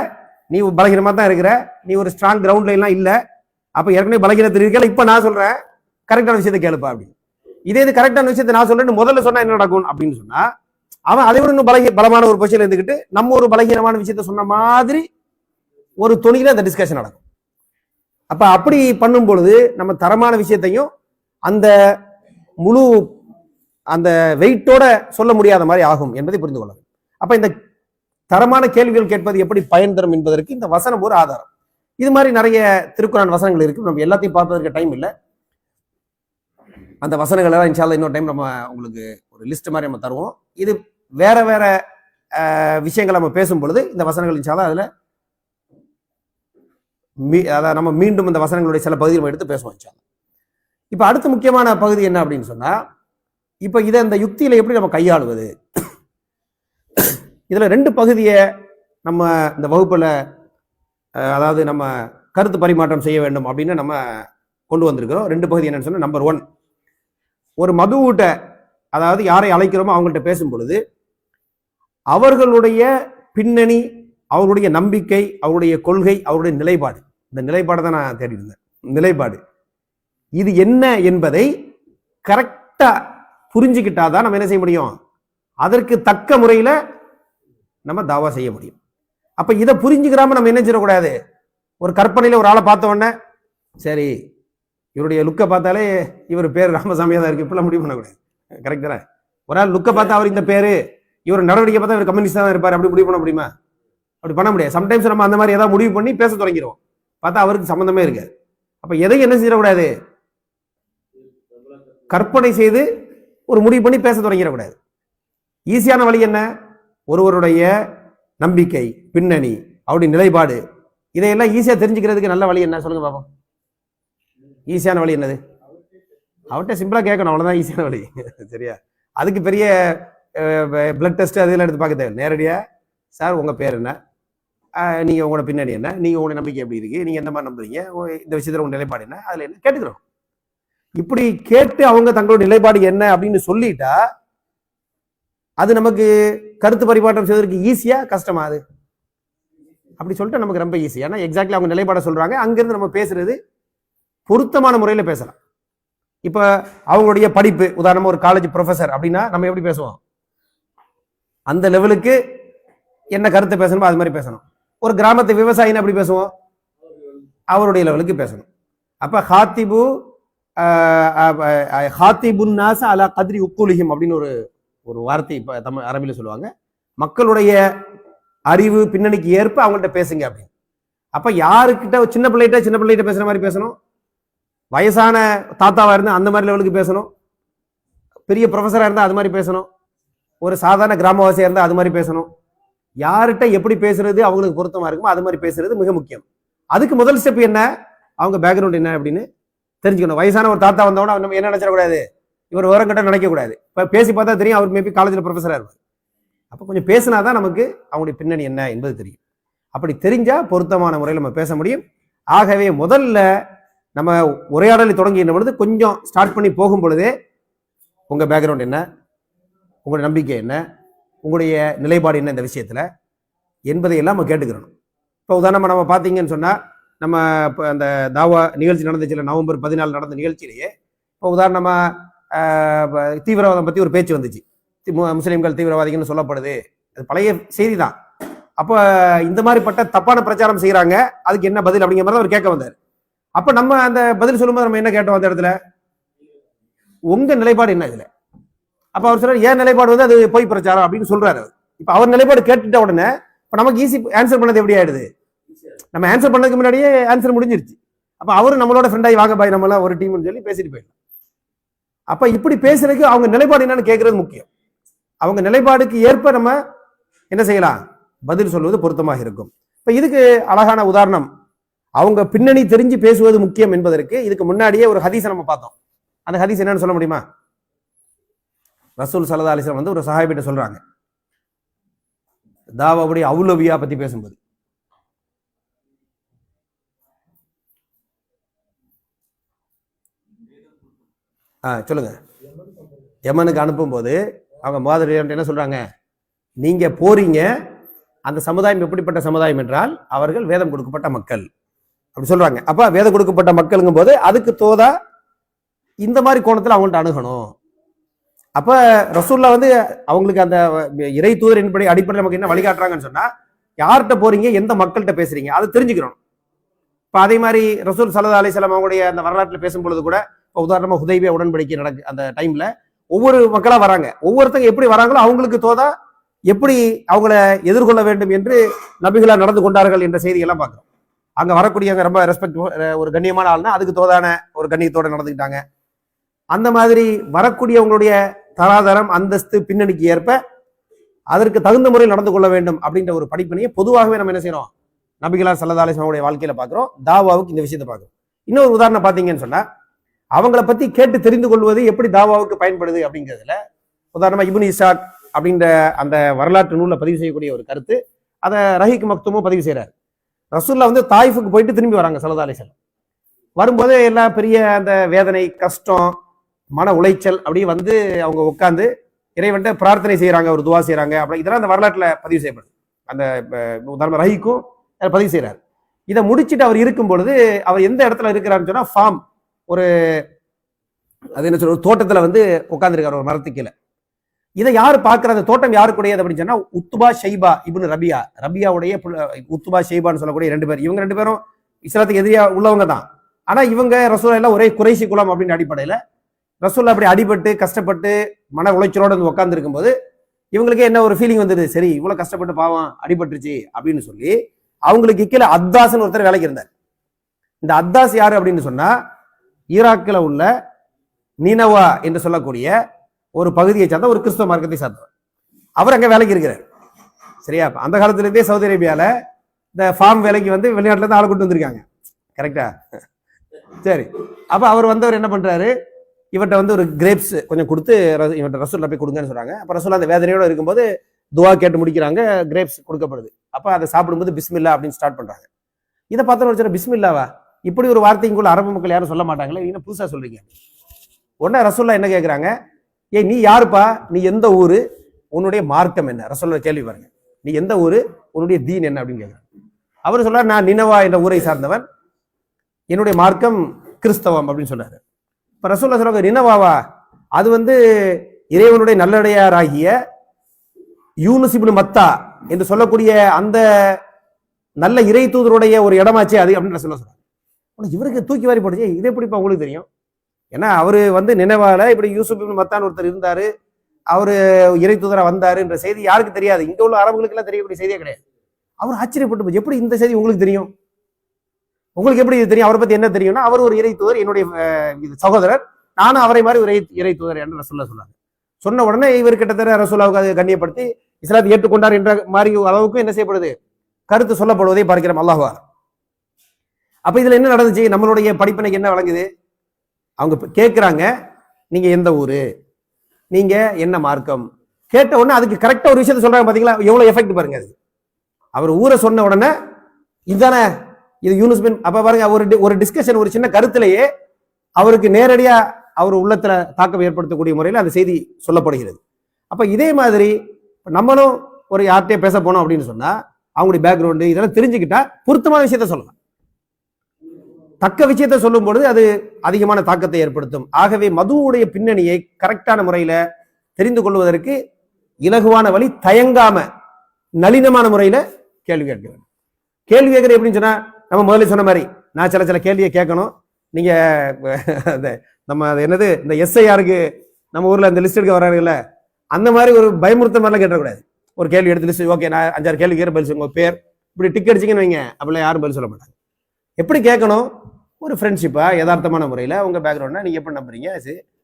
நீ பலகீனமா தான் இருக்கிற, நீ ஒரு ஸ்ட்ராங் கிரவுண்ட்ல எல்லாம் இல்ல, அப்ப ஏற்கனவே பலகீனத்தில் இருக்கல. இப்ப நான் சொல்றேன் கரெக்டான விஷயத்தை கேளுப்பா அப்படின்னு. இதே இது கரெக்டான விஷயத்தை நான் சொல்றேன்னு முதல்ல சொன்னா என்ன நடக்கும் அப்படின்னு சொன்னா, அவன் அதை விட இன்னும் பலமான ஒரு பொசிஷன்ல இருந்துக்கிட்டு நம்ம ஒரு பலகீனமான விஷயத்த சொன்ன மாதிரி ஒரு தொனியில அந்த டிஸ்கஷன் நடக்கும். அப்ப அப்படி பண்ணும் பொழுது நம்ம தரமான விஷயத்தையும் அந்த முழு அந்த வெயிட்டோட சொல்ல முடியாத மாதிரி ஆகும் என்பதை புரிந்து கொள்ளலாம். அப்ப இந்த தரமான கேள்விகள் கேட்பது எப்படி பயன் தரும் என்பதற்கு இந்த வசனம் ஒரு ஆதாரம். இது மாதிரி நிறைய திருக்குறான் வசனங்கள் இருக்கு. நம்ம எல்லாத்தையும் பார்ப்பதற்கு டைம் இல்லை. அந்த வசனங்கள் எல்லாம் இன்ஷா அல்லாஹ் இன்னொரு டைம் நம்ம உங்களுக்கு ஒரு லிஸ்ட் மாதிரி நம்ம தருவோம். இது வேற வேற விஷயங்கள் நம்ம பேசும் பொழுது இந்த வசனங்கள் இன்ஷா அல்லாஹ் அதுல அதாவது நம்ம மீண்டும் இந்த வசனங்களுடைய சில பகுதியை எடுத்து பேசுவோம் இன்ஷா அல்லாஹ். இப்ப அடுத்த முக்கியமான பகுதி என்ன அப்படின்னு சொன்னா, இப்ப இதை இந்த யுக்தியில எப்படி நம்ம கையாளுவது? இதுல 2 பகுதியை நம்ம இந்த வகுப்புல அதாவது நம்ம கருத்து பரிமாற்றம் செய்ய வேண்டும் அப்படின்னு நம்ம கொண்டு வந்திருக்கிறோம். 2 பகுதி என்னன்னு சொன்னா, நம்பர் 1, ஒரு மதுவூட்ட அதாவது யாரை அழைக்கிறோமோ அவங்கள்ட்ட பேசும் பொழுது அவர்களுடைய பின்னணி, அவருடைய நம்பிக்கை, அவருடைய கொள்கை, அவருடைய நிலைப்பாடு, இந்த நிலைப்பாடை தான் நான் தேடி இருந்தேன். நிலைப்பாடு இது என்ன என்பதை கரெக்டா புரிஞ்சுக்கிட்டாதான் நம்ம என்ன செய்ய முடியும், அதற்கு தக்க முறையில நம்ம தாவா செய்ய முடியும். அப்ப இதை புரிஞ்சுக்கிறாம நம்ம என்ன செய்யக்கூடாது, ஒரு கற்பனையில ஒரு ஆளை பார்த்த உடனே சரி இவருடைய லுக்கை பார்த்தாலே இவர் பேர் ராமசாமியா தான் இருக்கு, இப்பெல்லாம் முடிவு பண்ணக்கூடாது. கரெக்ட் தானே? ஒரு ஆள் லுக்கை பார்த்தா அவர் இந்த பேரு, இவர் நடவடிக்கை பார்த்தா இவர் கம்யூனிஸ்டா தான் இருப்பார், அப்படி முடிவு பண்ண முடியுமா? அப்படி பண்ண முடியாது. சம்டைம்ஸ் நம்ம அந்த மாதிரி ஏதாவது முடிவு பண்ணி பேச தொடங்கிடுவோம், பார்த்தா அவருக்கு சம்பந்தமே இருக்கு. அப்ப எதையும் என்ன செய்யக்கூடாது, கற்பனை செய்து ஒரு முடிவு பண்ணி பேச தொடங்கிடக்கூடாது. ஈஸியான வழி என்ன, ஒருவருடைய நம்பிக்கை, பின்னணி, அவருடைய நிலைப்பாடு, இதையெல்லாம் ஈஸியா தெரிஞ்சுக்கிறதுக்கு நல்ல வழி என்ன சொல்லுங்க பாப்போம். ஈஸியான வழி என்னது? அவர்கிட்ட சிம்பிளா கேட்கணும், அவ்வளவுதான் ஈஸியான வழி. சரியா? அதுக்கு பெரிய பிளட் டெஸ்ட் அதெல்லாம் எடுத்து பார்க்க தேவை. நேரடியா சார் உங்க பேர் என்ன, நீங்க உங்களோட பின்னணி என்ன, நீங்க உங்களோட நம்பிக்கை எப்படி இருக்கு, நீங்க எந்த மாதிரி நம்புறீங்க, இந்த விஷயத்துல உங்க நிலைப்பாடு என்ன, அதுல என்ன கேட்டுக்கிறோம். இப்படி கேட்டு அவங்க தங்களோட நிலைப்பாடு என்ன அப்படின்னு சொல்லிட்டா அது நமக்கு கருத்து பரிமாற்றம் செய்வதற்கு ஈஸியா கஷ்டமா? அது அப்படி சொல்லிட்டு நமக்கு ரொம்ப ஈஸி. ஏன்னா எக்ஸாக்ட்லி அவங்க நிலைப்பாட சொல்றாங்க, அங்கிருந்து நம்ம பேசுறது பொருத்தமான முறையில பேசலாம். இப்ப அவங்களுடைய படிப்பு, உதாரணமா ஒரு காலேஜ் ப்ரொஃபசர் அப்படின்னா நம்ம எப்படி பேசுவோம், அந்த லெவலுக்கு என்ன கருத்தை பேசணுமோ அது மாதிரி பேசணும். ஒரு கிராமத்து விவசாயின்னு அப்படி பேசுவோம், அவருடைய லெவலுக்கு பேசணும். அப்ப ஹாத்திபுன் நாஸ அலா கத்ரி உக்கூலிஹிம் அப்படின்னு ஒரு வார்த்தை இப்ப தமிழ் அரபில சொல்லுவாங்க. மக்களுடைய அறிவு பின்னணிக்கு ஏற்ப அவங்கள்ட்ட பேசுங்க அப்படின்னு. அப்ப யாருக்கிட்ட சின்ன பிள்ளைகிட்ட பேசுற மாதிரி பேசணும், வயசான தாத்தாவா இருந்தா அந்த மாதிரி லெவலுக்கு பேசணும், பெரிய ப்ரொஃபஸரா இருந்தா அது மாதிரி பேசணும், ஒரு சாதாரண கிராமவாசியா இருந்தா அது மாதிரி பேசணும். யார்கிட்ட எப்படி பேசுறது அவங்களுக்கு பொருத்தமா இருக்குமோ அது மாதிரி பேசுறது மிக முக்கியம். அதுக்கு முதல் ஸ்டெப் என்ன, அவங்க பேக்ரவுண்ட் என்ன அப்படின்னு தெரிஞ்சுக்கணும். வயசான ஒரு தாத்தா வந்தவொடனே நம்ம என்ன நினைச்சிடக்கூடாது, இவர் விவரம் கிட்ட நினைக்க கூடாது. இப்ப பேசி பார்த்தா தெரியும் அவர் மேபி காலேஜ்ல ப்ரொஃபஸரா இருப்பார். அப்ப கொஞ்சம் பேசினாதான் நமக்கு அவங்களுடைய பின்னணி என்ன என்பது தெரியும். அப்படி தெரிஞ்சா பொருத்தமான முறையில் நம்ம பேச முடியும். ஆகவே முதல்ல நம்ம உரையாடலை தொடங்கின பொழுது கொஞ்சம் ஸ்டார்ட் பண்ணி போகும் பொழுதே உங்க பேக்ரவுண்ட் என்ன, உங்களுடைய நம்பிக்கை என்ன, உங்களுடைய நிலைப்பாடு என்ன இந்த விஷயத்துல என்பதையெல்லாம் நம்ம கேட்டுக்கிறோம். இப்போ உதாரணமா நம்ம பார்த்தீங்கன்னு சொன்னா, நம்ம இப்போ அந்த தாவா நிகழ்ச்சி நடந்துச்சுல, நவம்பர் 14 நடந்த நிகழ்ச்சியிலேயே இப்போ உதாரணமா தீவிரவாதம் பத்தி ஒரு பேச்சு வந்துச்சு. முஸ்லிம்கள் தீவிரவாதிகள்னு சொல்லப்படுது, அது பழைய செய்தி தான். அப்போ இந்த மாதிரிப்பட்ட தப்பான பிரச்சாரம் செய்யறாங்க, அதுக்கு என்ன பதில் அப்படிங்கிற மாதிரி அவர் கேட்க வந்தார். அப்ப நம்ம அந்த பதில் சொல்லும்போது நம்ம என்ன கேட்டோம் அந்த இடத்துல, உங்க நிலைப்பாடு என்ன இதுல? அப்ப அவர் சொல்றாரு ஏன் நிலைப்பாடு வந்து அது பொய் பிரச்சாரம் அப்படின்னு சொல்றாரு. இப்ப அவர் நிலைப்பாடு கேட்டுட்ட உடனே இப்ப நமக்கு ஈஸி ஆன்சர் பண்ணது எப்படி ஆயிடுது, நம்ம ஆன்சர் பண்ணதுக்கு முன்னாடியே ஆன்சர் முடிஞ்சிருச்சு. அப்ப அவரு நம்மளோட ஃப்ரெண்டாகி வாங்க பாய் நம்மளாம் ஒரு டீம்னு சொல்லி பேசிட்டு போயிடலாம். அப்ப இப்படி பேசுறதுக்கு அவங்க நிலைப்பாடு என்னன்னு கேட்கறது முக்கியம். அவங்க நிலைப்பாடுக்கு ஏற்ப நம்ம என்ன செய்யலாம், பதில் சொல்வது பொருத்தமாக இருக்கும். இப்ப இதுக்கு அழகான உதாரணம், அவங்க பின்னணி தெரிஞ்சு பேசுவது முக்கியம் என்பதற்கு இதுக்கு முன்னாடியே ஒரு ஹதீஸை நம்ம பார்த்தோம். அந்த ஹதீஸ் என்னன்னு சொல்ல முடியுமா? ரசூல் ஸல்லல்லாஹு அலைஹி வஸல்லம் வந்து ஒரு சஹாபிட்ட சொல்றாங்க, தாவாவுடைய அவுலவியா பத்தி பேசும்போது, சொல்லுங்க, யமனுக்கு அனுப்பும் போது அவங்க மாதிரி என்ன சொல்றாங்க, நீங்க போறீங்க, அந்த சமுதாயம் எப்படிப்பட்ட சமுதாயம் என்றால் அவர்கள் வேதம் கொடுக்கப்பட்ட மக்கள் அப்படி சொல்றாங்க. அப்ப வேதம் கொடுக்கப்பட்ட மக்களுங்கும் போது அதுக்கு தோதா இந்த மாதிரி கோணத்துல அவங்கள்ட்ட அணுகணும். அப்ப ரசூல்லா வந்து அவங்களுக்கு அந்த இறை தூதரின்படி அடிப்படையில் நமக்கு என்ன வழிகாட்டுறாங்கன்னு சொன்னா, யார்கிட்ட போறீங்க, எந்த மக்கள்கிட்ட பேசுறீங்க, அதை தெரிஞ்சுக்கிறோம். இப்போ அதே மாதிரி ரசூல் ஸல்லல்லாஹு அலைஹி வஸல்லம் அவங்களுடைய அந்த வரலாற்றில் பேசும்பொழுது கூட, இப்போ உதாரணமா ஹுதைபியா உடன்படிக்கை நடக்கு அந்த டைம்ல ஒவ்வொரு மக்களா வராங்க. ஒவ்வொருத்தங்க எப்படி வராங்களோ அவங்களுக்கு தோதா எப்படி அவங்கள எதிர்கொள்ள வேண்டும் என்று நபிகளா நடந்து கொண்டார்கள் என்ற செய்தியெல்லாம் பார்க்கிறோம். அங்க வரக்கூடியவங்க ரொம்ப ரெஸ்பெக்ட், ஒரு கண்ணியமான ஆள்னா அதுக்கு தோதான ஒரு கண்ணியத்தோட நடந்துக்கிட்டாங்க. அந்த மாதிரி வரக்கூடியவங்களுடைய தராதரம், அந்தஸ்து, பின்னணிக்கு ஏற்ப அதற்கு தகுந்த முறையில் நடந்து கொள்ள வேண்டும் அப்படின்ற ஒரு படிப்பினையை பொதுவாகவே நம்ம என்ன செய்யறோம், நபிகளார் ஸல்லல்லாஹு அலைஹி வஸல்லம் வாழ்க்கையில பார்க்கிறோம். தாவாவுக்கு இந்த விஷயத்தை பார்க்கிறோம். இன்னொரு உதாரணம் பார்த்தீங்கன்னு சொன்னா, அவங்கள பத்தி கேட்டு தெரிந்து கொள்வது எப்படி தாவாவுக்கு பயன்படுது அப்படிங்கிறதுல உதாரணமா இப்னு இசாக் அப்படின்ற அந்த வரலாற்று நூலில் பதிவு செய்யக்கூடிய ஒரு கருத்து, அதை ரஹீக் மக்தூமும் பதிவு செய்யறாரு. ரசூல்லா வந்து தாயிஃபுக்கு போயிட்டு திரும்பி வராங்க ஸல்லல்லாஹு அலைஹி வஸல்லம். வரும்போது எல்லா பெரிய அந்த வேதனை, கஷ்டம், மன உளைச்சல் அப்படி வந்து அவங்க உட்கார்ந்து இறைவன்ட்ட பிரார்த்தனை செய்யறாங்க, ஒரு துவா செய்யறாங்க. அப்படி இதெல்லாம் அந்த வரலாற்றுல பதிவு செய்யப்படுது. அந்த உதாரணம் ரஹீக்கும் பதிவு செய்யறாரு. இதை முடிச்சுட்டு அவர் இருக்கும் பொழுது அவர் எந்த இடத்துல இருக்கிறாருன்னு சொன்னா, ஃபார்ம் ஒரு அது என்ன சொல்ற ஒரு தோட்டத்துல வந்து உட்கார்ந்துருக்காரு ஒரு மரத்துக்கு கீழே. இதை யாரு பாக்குற, அந்த தோட்டம் யாருக்குடையது அப்படின்னு சொன்னா, உத்துபா ஷைபா இப்னு ரபியா, ரபியாவுடைய உத்துபா ஷைபான்னு சொல்லக்கூடிய 2 பேர். இவங்க 2 பேரும் இஸ்லாத்துக்கு எதிரியா உள்ளவங்க தான். ஆனா இவங்க ரசூலுல்லாஹ் எல்லாம் ஒரே குறைசி குலம் அப்படின்னு அடிப்படையில ரசூலுல்லாஹ் அப்படி அடிபட்டு கஷ்டப்பட்டு மன உளைச்சலோட வந்து உட்கார்ந்து இருக்கும்போது இவங்களுக்கே என்ன ஒரு ஃபீலிங் வந்தது, சரி இவ்வளவு கஷ்டப்பட்டு பாவம் அடிபட்டுருச்சு அப்படின்னு சொல்லி அவங்களுக்கு கீழே அத்தாஸ்ன்னு ஒருத்தர் வேலைக்கு இருந்தார். இந்த அத்தாஸ் யாரு அப்படின்னு சொன்னா, ஈராக்கில் உள்ள நீனவா என்று சொல்லக்கூடிய ஒரு பகுதியை சார்ந்த ஒரு கிறிஸ்தவ மார்க்கத்தை சார்ந்தவர். அவர் அங்க வேலைக்கு இருக்கிறார். சரியா? அந்த காலத்துல இருந்தே சவுதி அரேபியால இந்த ஃபார்ம் வேலைக்கு வந்து வெளிநாட்டுல இருந்து ஆள் கூட்டு வந்திருக்காங்க. கரெக்டா? சரி. அப்ப அவர் வந்தவர் என்ன பண்றாரு, இவர்கிட்ட வந்து ஒரு கிரேப்ஸ் கொஞ்சம் கொடுத்து இவர்கிட்ட ரசூல்லா போய் கொடுங்கன்னு சொல்றாங்க. அப்ப ரசூல்லா அந்த வேதனையோட இருக்கும்போது துவா கேட்டு முடிக்கிறாங்க, கிரேப்ஸ் கொடுக்கப்படுது. அப்ப அதை சாப்பிடும்போது பிஸ்மில்லா அப்படின்னு ஸ்டார்ட் பண்றாங்க. இதை பார்த்தோன்னு பிஸ்மில்லாவா, இப்படி ஒரு வார்த்தைக்குள்ள அரபு மக்கள் யாரும் சொல்ல மாட்டாங்களே, நீங்க புதுசா சொல்றீங்க. உடனே ரசூல்லா என்ன கேட்கிறாங்க, ஏய் நீ யாருப்பா, நீ எந்த ஊரு, உன்னுடைய மார்க்கம் என்ன? ரசூல்லா கேள்வி பாருங்க, நீ எந்த ஊரு, உன்னுடைய தீன் என்ன அப்படின்னு கேட்கிறாங்க. அவர் சொல்றாரு, நான் நினவா என்ற ஊரை சார்ந்தவன், என்னுடைய மார்க்கம் கிறிஸ்தவம் அப்படின்னு சொன்னாரு. இப்ப ரசூல்லா சொல்றாங்க, நினவாவா, அது வந்து இறைவனுடைய நல்லடையாராகிய யூனுஸ் இப்னு மத்தா என்று சொல்லக்கூடிய அந்த நல்ல இறை தூதருடைய ஒரு இடமாச்சே அது அப்படின்னு ரசூல்லா சொல்றாங்க. இவருக்கு தூக்கி வாரி போடுச்சு, இது எப்படிப்பா உங்களுக்கு தெரியும்? ஏன்னா அவரு வந்து நினைவால இப்படி யூசுப் இப்னு மத்தான் ஒருத்தர் இருந்தாரு, அவரு இறை தூதரா வந்தாருன்ற செய்தி யாருக்கு தெரியாது, இங்க உள்ள அரபுகளுக்கு எல்லாம் தெரியக்கூடிய செய்தியே கிடையாது. அவர் ஆச்சரியப்பட்டு, எப்படி இந்த செய்தி உங்களுக்கு தெரியும், உங்களுக்கு எப்படி இது தெரியும், அவரை பத்தி என்ன தெரியும்னா, அவர் ஒரு இறை தூதர், என்னுடைய சகோதரர், நானும் அவரை மாதிரி ஒரு இறை தூதர் என்று ரசூல்லா சொன்னாங்க. சொன்ன உடனே இவர் கிட்டத்தட்ட ரசூல்லாவுக்கு அதை கண்ணியப்படுத்தி இஸ்லாத்தை ஏற்றுக்கொண்டார் என்ற மாதிரி அளவுக்கு என்ன செய்யப்படுது, கருத்து சொல்லப்படுவதை பார்க்கிறோம். அல்லாஹ். அப்ப இதுல என்ன நடந்துச்சு, நம்மளுடைய படிப்பினைக்கு என்ன வழங்குது, அவங்க கேட்கிறாங்க நீங்க எந்த ஊரு, நீங்க என்ன மார்க்கம், கேட்ட உடனே அதுக்கு கரெக்டா ஒரு விஷயத்த சொல்றாங்க. பாத்தீங்களா எவ்வளவு எஃபெக்ட் பாருங்க. அது அவர் ஊரை சொன்ன உடனே இதுதானே இது யூனுஸ் பின், அப்ப பாருங்க ஒரு டிஸ்கஷன், ஒரு சின்ன கருத்திலேயே அவருக்கு நேரடியா அவர் உள்ளத்துல தாக்கம் ஏற்படுத்தக்கூடிய முறையில் அந்த செய்தி சொல்லப்படுகிறது. அப்ப இதே மாதிரி நம்மளும் ஒரு யார்கிட்டயே பேச போனோம் அப்படின்னு சொன்னா, அவங்களுடைய பேக்ரவுண்டு இதெல்லாம் தெரிஞ்சுக்கிட்டா பொருத்தமான விஷயத்த சொல்லலாம். தக்க விஷயத்தை சொல்லும் பொழுது அது அதிகமான தாக்கத்தை ஏற்படுத்தும். ஆகவே மதுவுடைய பின்னணியை கரெக்டான முறையில தெரிந்து கொள்வதற்கு இலகுவான வழி, தயங்காம நளினமான முறையில கேள்வி கேட்க வேண்டும். கேள்வி கேட்கறது எப்படின்னு சொன்னா, நம்ம முதல்ல சொன்ன மாதிரி நான் சில கேள்வியை கேட்கணும். நீங்க நம்ம என்னது இந்த எஸ்ஐஆருக்கு நம்ம ஊர்ல இந்த லிஸ்ட் எடுக்க வர்றாங்கல்ல, அந்த மாதிரி ஒரு பயமுறுத்த மாதிரிலாம் கேட்டக்கூடாது. ஒரு கேள்வி எடுத்து லிஸ்ட், ஓகே நான் 5-6 கேள்வி கேட்க பதில் சொல்லுங்க, பேர் இப்படி டிக் அடிச்சிங்கன்னு வைங்க, அப்படிலாம் யாரும் பதில் சொல்ல மாட்டாங்க. எப்படி கேட்கணும், ஒரு ஃப்ரெண்ட்ஷிப்பா யதார்த்தமான முறையில் உங்க பேக்ரவுண்ட்னா நீங்க எப்படி நம்புறீங்க,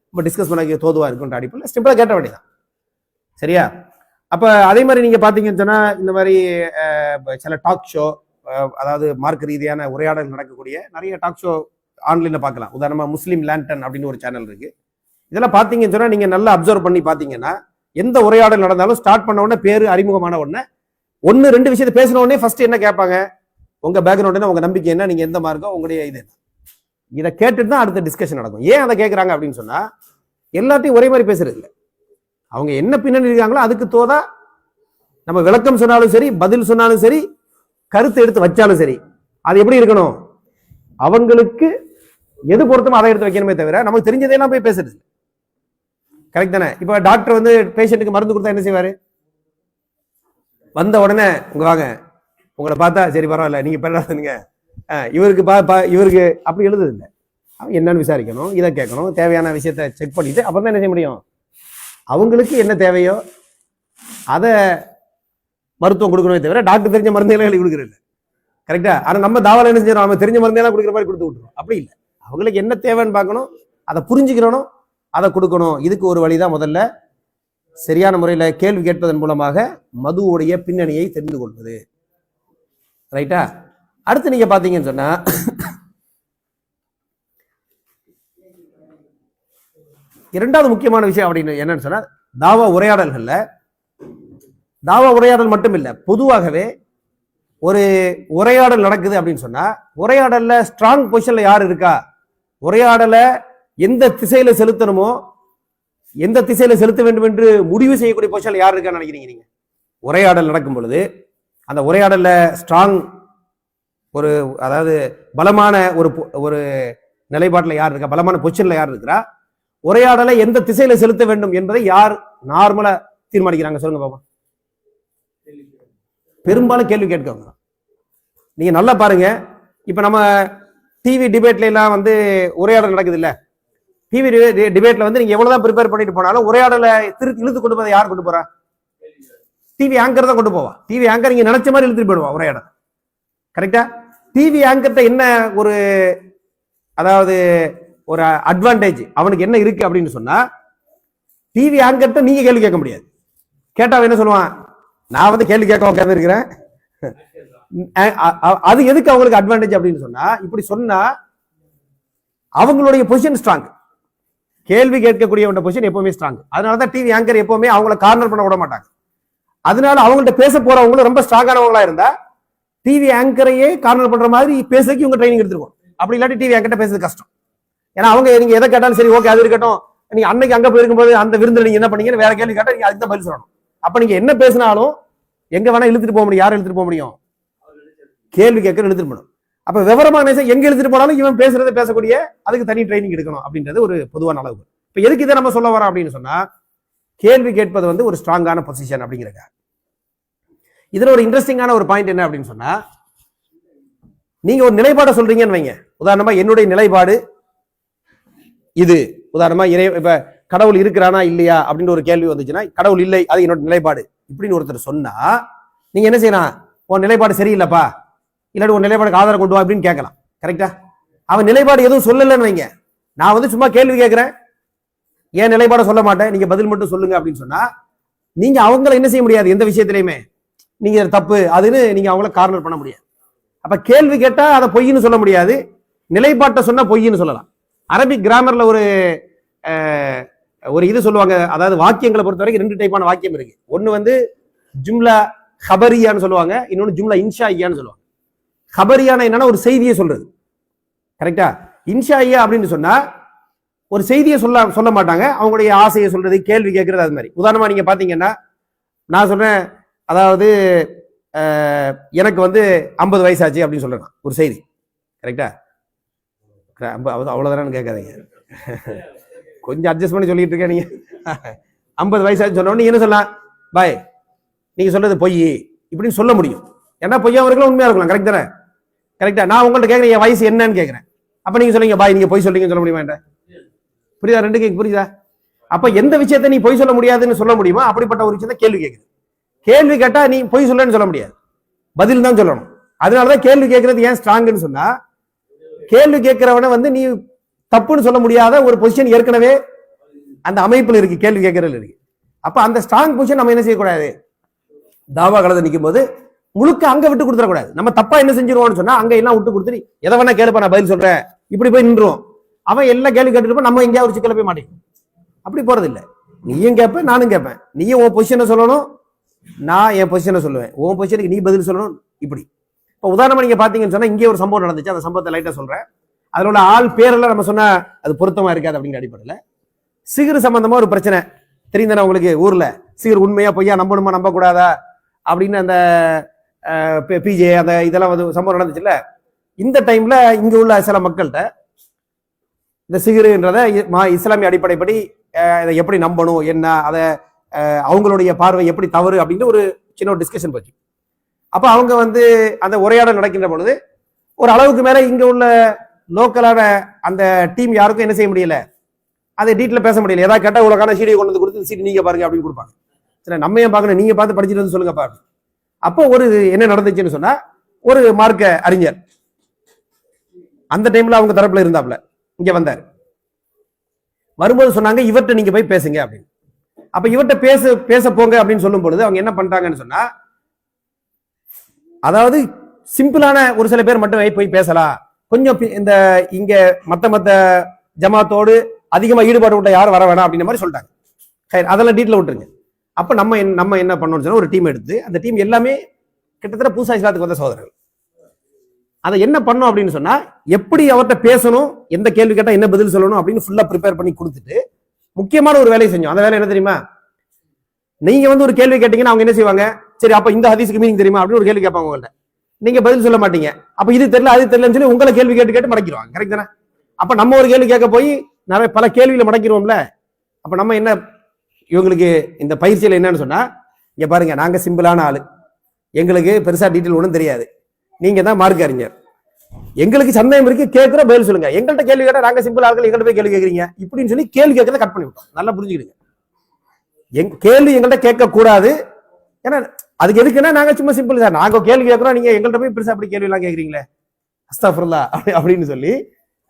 நம்ம டிஸ்கஸ் பண்ண தோதுவா இருக்குன்ற அடிப்படையில் சிம்பிளா கேட்ட வேண்டியதான். சரியா? அப்ப அதே மாதிரி நீங்க பாத்தீங்கன்னு சொன்னா, இந்த மாதிரி சில டாக் ஷோ, அதாவது மார்க் ரீதியான உரையாடல் நடக்கக்கூடிய நிறைய டாக் ஷோ ஆன்லைன்ல பார்க்கலாம். உதாரணமா முஸ்லீம் லேண்டன் அப்படின்னு ஒரு சேனல் இருக்கு. இதெல்லாம் பாத்தீங்கன்னு சொன்னா, நீங்க நல்லா அப்சர்வ் பண்ணி பாத்தீங்கன்னா, எந்த உரையாடல் நடந்தாலும் ஸ்டார்ட் பண்ண உடனே பேரு அறிமுகமான உடனே 1-2 விஷயத்தை பேசின உடனே ஃபர்ஸ்ட் என்ன கேட்பாங்க, உங்க பேக்ரவுண்ட் என்ன, உங்க நம்பிக்கை என்ன, நீங்க எந்த மார்க்கம், உங்களுடைய இது என்ன. இதை கேட்டுட்டு தான் அடுத்த டிஸ்கஷன் நடக்கும். ஏன் அதை கேட்கறாங்க அப்படின்னு சொன்னா, எல்லாத்தையும் ஒரே மாதிரி பேசுறது இல்லை. அவங்க என்ன பின்னணி இருக்காங்களோ அதுக்கு தோதா நம்ம விளக்கம் சொன்னாலும் சரி, பதில் சொன்னாலும் சரி, கருத்து எடுத்து வச்சாலும் சரி, அது எப்படி இருக்கணும், அவங்களுக்கு எது பொருத்தமோ அதை எடுத்து வைக்கணுமே தவிர நமக்கு தெரிஞ்சதெல்லாம் போய் பேசுறது. கரெக்ட் தானே? இப்ப டாக்டர் வந்து பேஷண்ட்டுக்கு மருந்து கொடுத்தா என்ன செய்வாரு, வந்த உடனே உங்க வாங்க உங்களை பார்த்தா சரி பரவாயில்ல நீங்க பண்ணாதுங்க, இவருக்கு இவருக்கு அப்படி எழுதுது இல்லை. அவன் என்னன்னு விசாரிக்கணும், இதை கேட்கணும், தேவையான விஷயத்த செக் பண்ணிட்டு அப்புறம் தான் என்ன செய்ய முடியும். அவங்களுக்கு என்ன தேவையோ அதை மருத்துவம் கொடுக்கணுமே தவிர டாக்டர் தெரிஞ்ச மருந்துகளை கொடுக்குறது இல்லை. கரெக்டா? ஆனால் நம்ம தாவால என்ன செஞ்சிடும், நம்ம தெரிஞ்ச மருந்தெல்லாம் கொடுக்குற மாதிரி கொடுத்து விட்டுரும். அப்படி இல்லை, அவங்களுக்கு என்ன தேவைன்னு பார்க்கணும், அதை புரிஞ்சுக்கிறணும், அதை கொடுக்கணும். இதுக்கு ஒரு வழிதான் முதல்ல சரியான முறையில் கேள்வி கேட்பதன் மூலமாக மதுவுடைய பின்னணியை தெரிந்து கொள்வது. ரைட்டா? அடுத்து நீங்க பாத்தீங்கன்னு சொன்னா இரண்டாவது முக்கியமான விஷயம் அப்படின்னு என்னன்னு சொன்னா, தாவா உரையாடல்கள்ல தாவா உரையாடல் மட்டும் இல்லை, பொதுவாகவே ஒரு உரையாடல் நடக்குது அப்படின்னு சொன்னா உரையாடல்ல ஸ்ட்ராங் பொசிஷன்ல யார் இருக்கா, உரையாடலை எந்த திசையில செலுத்தணுமோ எந்த திசையில செலுத்த வேண்டும் என்று முடிவு செய்யக்கூடிய பொசிஷன்ல யார் இருக்கான்னு நினைக்கிறீங்க நீங்க? உரையாடல் நடக்கும் பொழுது அந்த உரையாடல்ல ஸ்ட்ராங் ஒரு அதாவது பலமான ஒரு நிலைப்பாட்டில் யார் இருக்கா, பலமான பொசிஷன்ல யார் இருக்கிறா, உரையாடலை எந்த திசையில செலுத்த வேண்டும் என்பதை யார் நார்மலா தீர்மானிக்கிறாங்க சொல்லுங்க பாப்பா. பெரும்பாலும் கேள்வி கேட்கவங்க. நீங்க நல்லா பாருங்க, இப்ப நம்ம டிவி டிபேட்ல எல்லாம் வந்து உரையாடல் நடக்குது இல்ல, டிவி டிபேட்ல வந்து நீங்க எவ்வளவுதான் ப்ரிப்பேர் பண்ணிட்டு போனாலும் உரையாடலை இழுத்து கொண்டு போதை யார் கொண்டு போறா? டிவி ஆங்கர் தான் கொண்டு போவா. டிவி ஆங்கர் நீங்க நினைச்ச மாதிரி இழுத்துட்டு போயிடுவா உரையாடல். கரெக்டா? டிவி ஆங்கர்ட்ட என்ன ஒரு அதாவது ஒரு அட்வான்டேஜ் அவனுக்கு என்ன இருக்கு அப்படின்னு சொன்னா, டிவி ஆங்கர்ட்ட நீங்க கேள்வி கேட்க முடியாது. கேட்டா என்ன சொல்லுவான், நான் வந்து கேள்வி கேட்க உட்கார்ந்து இருக்கிறேன். அது எதுக்கு அவங்களுக்கு அட்வான்டேஜ் அப்படின்னு சொன்னா, இப்படி சொன்னா அவங்களுடைய பொசிஷன் ஸ்ட்ராங், கேள்வி கேட்கக்கூடிய பொசிஷன் எப்பவுமே ஸ்ட்ராங். அதனாலதான் டிவி ஆங்கர் எப்பவுமே அவங்கள கார்னர் பண்ண விட மாட்டாங்க. அதனால அவங்கள்ட்ட பேச போறவங்களும் ரொம்ப ஸ்ட்ராங்கானவங்களா இருந்தா டிவி ஆங்கரையே கார்னர் பண்ற மாதிரி பேசுறதுக்கு இவங்க ட்ரைனிங் எடுத்துருக்கோம். அப்படி இல்லாட்டி டிவி ஆங்கர்ட்ட பேசுறது கஷ்டம். ஏன்னா அவங்க நீங்க எதை கேட்டாலும் சரி ஓகே அது இருக்கட்டும், நீங்க அன்னைக்கு அங்க போயிருக்கும்போது அந்த விருந்தில் நீங்க என்ன பண்ணீங்கன்னு வேற கேள்வி கேட்டா நீங்க அதுக்கு தான் பதில் சொல்லணும். அப்ப நீங்க என்ன பேசினாலும் எங்க வேணா இழுத்துட்டு போக முடியும். யாரும் இழுத்துட்டு போக முடியும்? கேள்வி கேட்க இழுத்துட்டு போகணும். அப்ப விவரமான எங்க இழுத்துட்டு போனாலும் இவன் பேசுறதை பேசக்கூடிய அதுக்கு தனி ட்ரைனிங் எடுக்கணும் அப்படின்றது ஒரு பொதுவான அளவு. இப்ப எதுக்கு இதை நம்ம சொல்ல வரோம் அப்படின்னு சொன்னா, கேள்வி கேட்பது வந்து ஒரு ஸ்ட்ராங்கான பொசிஷன் அப்படிங்கிறக்க. இதுல ஒரு இன்ட்ரெஸ்டிங்கான ஒரு பாயிண்ட் என்ன அப்படின்னு சொன்னா, நீங்க ஒரு நிலைப்பாடை சொல்றீங்கன்னு வைங்க. உதாரணமா என்னுடைய நிலைப்பாடு இது, உதாரணமா இப்ப கடவுள் இருக்கிறானா இல்லையா அப்படின்னு ஒரு கேள்வி வந்துச்சுன்னா, கடவுள் இல்லை அது என்னோட நிலைப்பாடு இப்படின்னு ஒருத்தர் சொன்னா நீங்க என்ன செய்யலாம், உன் நிலைப்பாடு சரியில்லைப்பா, இல்லாட்டி உன் நிலைப்பாடுக்கு ஆதாரம் கொண்டு வா அப்படின்னு கேட்கலாம். கரெக்டா? அவன் நிலைப்பாடு எதுவும் சொல்லலன்னு வைங்க, நான் வந்து சும்மா கேள்வி கேட்கிறேன், ஏன் நிலைப்பாட சொல்ல மாட்டேன், நீங்க பதில் மட்டும் சொல்லுங்க அப்படின்னு சொன்னா நீங்க அவங்கள என்ன செய்ய முடியாது, எந்த விஷயத்திலையுமே நீங்க தப்பு அதுன்னு நீங்க அவங்கள கார்னர் பண்ண முடியாது. அப்ப கேள்வி கேட்டா அதை பொய்ன்னு சொல்ல முடியாது, நிலைப்பாட்டை சொன்னா பொய்ன்னு சொல்லலாம். அரபிக் கிராமர்ல ஒரு இது சொல்லுவாங்க, அதாவது வாக்கியங்களை பொறுத்த வரைக்கும் ரெண்டு டைப்பான வாக்கியம் இருக்கு. ஒன்னு வந்து ஜும்லா ஹபரியான்னு சொல்லுவாங்க, இன்னொன்னு ஜும்லா இன்ஷாஇயான்னு சொல்லுவாங்க. ஹபரியான என்னன்னா ஒரு செய்தியை சொல்றது. கரெக்டா? இன்ஷாஇயா அப்படின்னு சொன்னா ஒரு செய்தியை சொல்ல மாட்டாங்க, அவங்களுடைய ஆசையை சொல்றது, கேள்வி கேட்கறது அது மாதிரி. உதாரணமா நீங்க பாத்தீங்கன்னா நான் சொல்றேன், அதாவது எனக்கு வந்து 50 வயசாச்சு அப்படின்னு சொல்றேன் ஒரு செய்தி. கரெக்டா? அவ்வளவுதானு கேட்காதீங்க, கொஞ்சம் அட்ஜஸ்ட் பண்ணி சொல்லிட்டு இருக்கேன். நீங்க 50 வயசாச்சு சொன்ன நீங்க என்ன சொல்லலாம், பாய் நீங்க சொல்றது பொய் இப்படின்னு சொல்ல முடியும். ஏன்னா பொய்யா இருக்கலாம் உண்மையா இருக்கலாம். கரெக்ட் தானே? கரெக்டா? நான் உங்கள்கிட்ட கேட்கறேன் என் வயசு என்னன்னு கேட்கறேன், அப்ப நீங்க சொல்லுங்க பாய் நீங்க பொய் சொல்றீங்கன்னு சொல்ல முடியுமா? புரியுதா? ரெண்டு கேக்கு புரியுதா? அப்ப எந்த விஷயத்த நீ பொய் சொல்ல முடியாதுன்னு சொல்ல முடியுமா? அப்படிப்பட்ட ஒரு விஷயத்த கேள்வி கேட்குது. கேள்வி கேட்டா நீ பொய் சொல்லன்னு சொல்ல முடியாது, பதில் தான் சொல்லணும். அதனாலதான் கேள்வி கேட்கறது ஏன் ஸ்ட்ராங்னு சொன்னா, கேள்வி கேட்கிறவன வந்து நீ தப்புன்னு சொல்ல முடியாத ஒரு பொசிஷன் ஏற்கனவே அந்த அமைப்புல இருக்கு, கேள்வி கேட்கறதுல இருக்கு. அப்ப அந்த ஸ்ட்ராங் பொசிஷன் நம்ம என்ன செய்யக்கூடாது, தாவா கலந்து நிற்கும் போது முழுக்க அங்க விட்டு கொடுத்துடக்கூடாது. நம்ம தப்பா என்ன செஞ்சிருவோம்னு சொன்னா அங்க எல்லாம் விட்டு கொடுத்துட்டு எதை வேணா கேளுப்பா நான் பதில் சொல்றேன் இப்படி போய் நின்றுவோம். அவன் எல்லாம் கேள்வி கேட்டுருப்போம், நம்ம எங்கேயாவது ஒரு சிக்கல போய் மாட்டேன். அப்படி போறது இல்லை, நீயும் கேட்பேன் நானும் கேட்பேன், நீயும் உன் பொசிஷனை சொல்லணும் நான் என் பொசிஷனை சொல்லுவேன், உன் பொசிஷனுக்கு நீ பதில் சொல்லணும். இப்படி இப்போ உதாரணமா நீங்க பாத்தீங்கன்னு சொன்னா இங்கே ஒரு சம்பவம் நடந்துச்சு, அந்த சம்பவத்தை லைட்டா சொல்றேன். அதுல உள்ள ஆள் பேரெல்லாம் நம்ம சொன்னா அது பொருத்தமா இருக்காது அப்படிங்கிற அடிப்படையில சிகர் சம்பந்தமா ஒரு பிரச்சனை தெரியுதானே உங்களுக்கு? ஊர்ல சிகர் உண்மையா பொய்யா நம்பணுமா நம்ப கூடாதா அப்படின்னு அந்த பிஜே அந்த இதெல்லாம் வந்து சம்பவம் நடந்துச்சுல்ல. இந்த டைம்ல இங்க உள்ள சில மக்கள்கிட்ட இந்த சிகருன்றத இஸ்லாமிய அடிப்படைப்படி இதை எப்படி நம்பணும் என்ன, அதை அவங்களுடைய பார்வை எப்படி தவறு அப்படின்னு ஒரு சின்ன ஒரு டிஸ்கஷன் போச்சு. அப்ப அவங்க வந்து அந்த உரையாடல் நடக்கின்ற பொழுது ஒரு அளவுக்கு மேல இங்க உள்ள லோக்கலான அந்த டீம் யாருக்கும் என்ன செய்ய முடியல, அதை டீட்டெயில பேச முடியல. ஏதாவது கேட்டா உலகான சீடியை கொண்டு வந்து கொடுத்து சீடி நீங்க பாருங்க அப்படின்னு கொடுப்பாங்க. சரி, நம்ம ஏன் பார்க்கணும், நீங்க பார்த்து படிச்சுட்டு வந்து சொல்லுங்க பாருங்க. அப்போ ஒரு என்ன நடந்துச்சுன்னு சொன்னா, ஒரு மார்க்க அறிஞர் அந்த டைம்ல அவங்க தரப்புல இருந்தாப்ல இங்க வந்தார். வரும்போது சொன்னாங்க இவர்கிட்ட நீங்க போய் பேசுங்க அப்படின்னு. அப்ப இவர்கிட்ட பேச போங்க அப்படின்னு சொல்லும் பொழுது அவங்க என்ன பண்றாங்கன்னு சொன்னா, அதாவது சிம்பிளான ஒரு சில பேர் மட்டும் போய் பேசலாம், கொஞ்சம் இந்த இங்க மத்த ஜமாத்தோடு அதிகமா ஈடுபாடு விட்ட யாரும் வர வேணாம் அப்படின்ற மாதிரி சொல்லிட்டாங்க. அதெல்லாம் டீட்டெயில் விட்டுருங்க. அப்ப நம்ம என்ன பண்ணோம்னு சொன்னா, ஒரு டீம் எடுத்து அந்த டீம் எல்லாமே கிட்டத்தட்ட புதுசா இஸ்லாத்துக்கு வந்த சகோதரர்கள். அதை என்ன பண்ணோம் அப்படின்னு சொன்னா, எப்படி அவர்கிட்ட பேசணும், எந்த கேள்வி கேட்டா என்ன பதில் சொல்லணும் அப்படின்னு ஃபுல்லா ப்ரிப்பேர் பண்ணி கொடுத்துட்டு முக்கியமான ஒரு வேலையை செஞ்சோம். அந்த வேலை என்ன தெரியுமா, நீங்க வந்து ஒரு கேள்வி கேட்டீங்கன்னா அவங்க என்ன செய்வாங்க, சரி அப்ப இந்த ஹதீஸ்க்கு மீனிங் தெரியுமா அப்படின்னு ஒரு கேள்வி கேட்பாங்க உங்கள்ட்ட. நீங்க பதில் சொல்ல மாட்டீங்க. அப்ப இது தெரியல அது தெரியலன்னு சொல்லி உங்களை கேள்வி கேட்டு மடக்கிடுவாங்க. கரெக்ட் தானே? அப்ப நம்ம ஒரு கேள்வி கேட்க போய் நிறைய பல கேள்வியில மடக்கிடுவோம்ல. அப்ப நம்ம என்ன, இவங்களுக்கு இந்த பயிற்சியில என்னன்னு சொன்னா, இங்க பாருங்க நாங்க சிம்பிளான ஆளு, எங்களுக்கு பெருசா டீட்டெயில் ஒன்றும் தெரியாது, நீங்க தான் மார்க் அறிஞர், எங்களுக்கு சந்தேகம் இருக்கு கேட்கிற பதில் சொல்லுங்க, எங்கள்கிட்ட கேள்வி கேட்டா நாங்க சிம்பிள் ஆட்கள் எங்கள்கிட்ட போய் கேள்வி கேட்கறீங்க இப்படின்னு சொல்லி கேள்வி கேட்கறத கட் பண்ணி விட்டோம். நல்லா புரிஞ்சுக்கிடுங்க, கேள்வி எங்கள்கிட்ட கேட்க கூடாது. ஏன்னா அதுக்கு எதுக்குன்னா நாங்க சும்மா சிம்பிள் சார், நாங்க கேள்வி கேட்கறோம், நீங்க எங்கள்கிட்ட போய் பெருசா அப்படி கேள்வி எல்லாம் கேட்கறீங்களே அஸ்தக்ஃபிருல்லாஹ் அப்படின்னு சொல்லி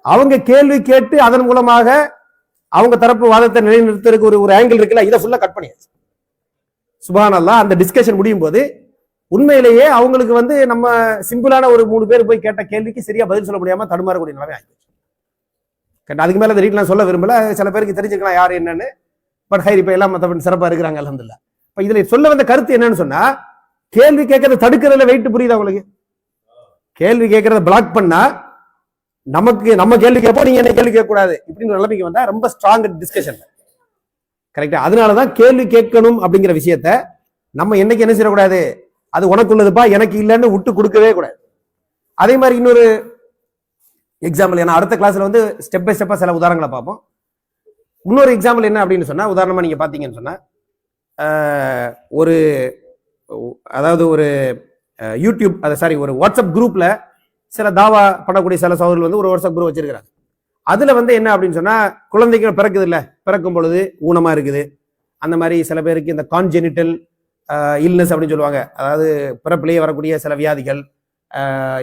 அவங்க கேள்வி கேட்டு அதன் மூலமாக அவங்க தரப்பு வாதத்தை நிலைநிறுத்துறதுக்கு ஒரு ஆங்கிள் இருக்குல்ல, இதை ஃபுல்லா கட் பண்ணியாச்சு. சுப்ஹானல்லாஹ். அந்த டிஸ்கஷன் முடியும் போது உண்மையிலேயே அவங்களுக்கு வந்து நம்ம சிம்பிளான ஒரு 3 பேர் போய் கேட்ட கேள்விக்கு சரியா பதில் சொல்ல முடியாம தடுமாறக்கூடிய நிலைமை ஆகிடுச்சு. அதுக்கு மேல அந்த ரீட்ல நான் சொல்ல விரும்பல, சில பேருக்கு தெரிஞ்சுக்கலாம் யாரு என்னன்னு. பட் ஹைர் இப்ப எல்லாம் மத்த சிறப்பா இருக்கிறாங்க அல்ஹம்துலில்லாஹ். இப்ப இதுல சொல்ல வந்த கருத்து என்னன்னு சொன்னா, கேள்வி கேட்கறத தடுக்கிறதுல வெயிட் புரியுதா உங்களுக்கு? கேள்வி கேட்கறத பிளாக் பண்ணா நம்ம கேள்வி கேட்போம், நீங்க என்ன கேள்வி கேட்க கூடாது இப்படின்னு ஒரு நிலைமைக்கு வந்தா ரொம்ப ஸ்ட்ராங் டிஸ்கஷன். கரெக்டா? அதனாலதான் கேள்வி கேட்கணும் அப்படிங்கிற விஷயத்த நம்ம என்னைக்கு என்ன செய்யக்கூடாது, அது உனக்கு உள்ளதுப்பா எனக்கு இல்லைன்னு விட்டு கொடுக்கவே கூடாது. அதே மாதிரி இன்னொரு எக்ஸாம்பிள், ஏன்னா அடுத்த கிளாஸ்ல வந்து ஸ்டெப் பை ஸ்டெப்பா சில உதாரணங்களை பார்ப்போம். இன்னொரு எக்ஸாம்பிள் என்ன அப்படின்னு சொன்னா, உதாரணமா நீங்க பாத்தீங்கன்னு சொன்னா, அதாவது ஒரு யூடியூப் ஒரு வாட்ஸ்அப் குரூப்ல சில தாவா பண்ணக்கூடிய சில சகோதரர்கள் வந்து ஒரு வாட்ஸ்அப் குரூப் வச்சிருக்கிறாங்க. அதுல வந்து என்ன அப்படின்னு சொன்னா, குழந்தைகள் பிறக்குது இல்ல, பிறக்கும் பொழுது ஊனமா இருக்குது, அந்த மாதிரி சில பேருக்கு இந்த கான்ஜெனிட்டல் இல்னஸ் அப்படின்னு சொல்லுவாங்க, அதாவது பிறப்பிலேயே வரக்கூடிய சில வியாதிகள்,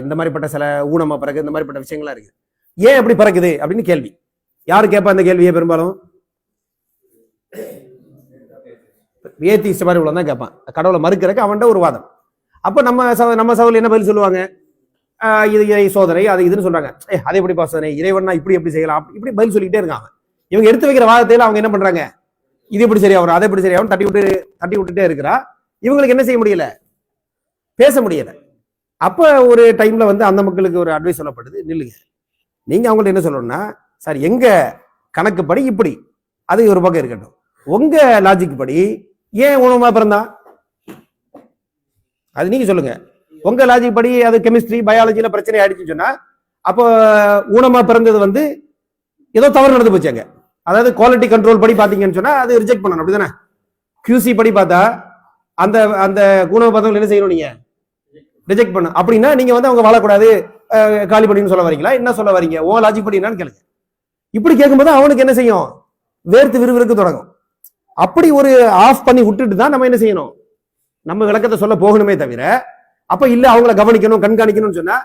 இந்த மாதிரிப்பட்ட சில ஊனமா பிறகு இந்த மாதிரிப்பட்ட விஷயங்கள்லாம் இருக்குது. ஏன் அப்படி பிறக்குது அப்படின்னு கேள்வி யாரு கேட்பா? அந்த கேள்வியை பெரும்பாலும் ஏத்திஸ்ட் மாதிரி உள்ளதான் கேட்பான், கடவுளை மறுக்கிறதுக்கு அவன்கிட்ட ஒரு வாதம். அப்ப நம்ம சவுல் என்ன பதில் சொல்லுவாங்க, இது இறை சோதனை அது இதுன்னு சொல்றாங்க. அதே எப்படி சோதனை, இறைவனா இப்படி எப்படி செய்யலாம் இப்படி பதில் சொல்லிக்கிட்டே இருக்காங்க. இவங்க எடுத்து வைக்கிற வாதத்தையில அவங்க என்ன பண்றாங்க, இது எப்படி சரியா வரும் அதை எப்படி சரியா வரும் தட்டி விட்டுட்டே இருக்கிறா. இவங்களுக்கு என்ன செய்ய முடியல, பேச முடியல. அப்ப ஒரு டைம்ல வந்து அந்த மக்களுக்கு ஒரு அட்வைஸ் சொல்லப்படுது, நில்லுங்க, நீங்க அவங்கள்ட்ட என்ன சொல்லணும்னா, சார் எங்க கணக்குப்படி இப்படி, அது ஒரு பக்கம் இருக்கட்டும், உங்க லாஜிக் படி ஏன் ஊனமா பிறந்தா அது நீங்க சொல்லுங்க. உங்க லாஜிக் படி அது கெமிஸ்ட்ரி பயாலஜில பிரச்சனை ஆயிடுச்சுன்னு சொன்னா, அப்போ ஊனமா பிறந்தது வந்து ஏதோ தவறு நடந்து போச்சாங்க. அதாவது குவாலிட்டி கண்ட்ரோல் படி பாத்தீங்கன்னு சொன்னா அது ரிஜெக்ட் பண்ணணும், அப்படிதானே? QC படி பார்த்தா அந்த அந்த ஊனமா பார்த்தவங்க என்ன செய்யணும், நீங்க ரிஜெக்ட் பண்ண. அப்படின்னா நீங்க வந்து அவங்க வாழக்கூடாது காலி படின்னு சொல்ல வரீங்களா, என்ன சொல்ல வரீங்க, ஓ லாஜிக் படி என்னன்னு கேளுங்க. இப்படி கேட்கும்போது அவனுக்கு என்ன செய்யும், வேர்த்து விறுவிறுக்கு தொடங்கும். அப்படி ஒரு ஆஃப் பண்ணி விட்டுட்டு தான் நம்ம என்ன செய்யணும், நம்ம விளக்கத்தை சொல்ல போகணுமே தவிர, அப்ப இல்ல அவங்கள கவனிக்கணும் கண்காணிக்கணும்னு சொன்னா,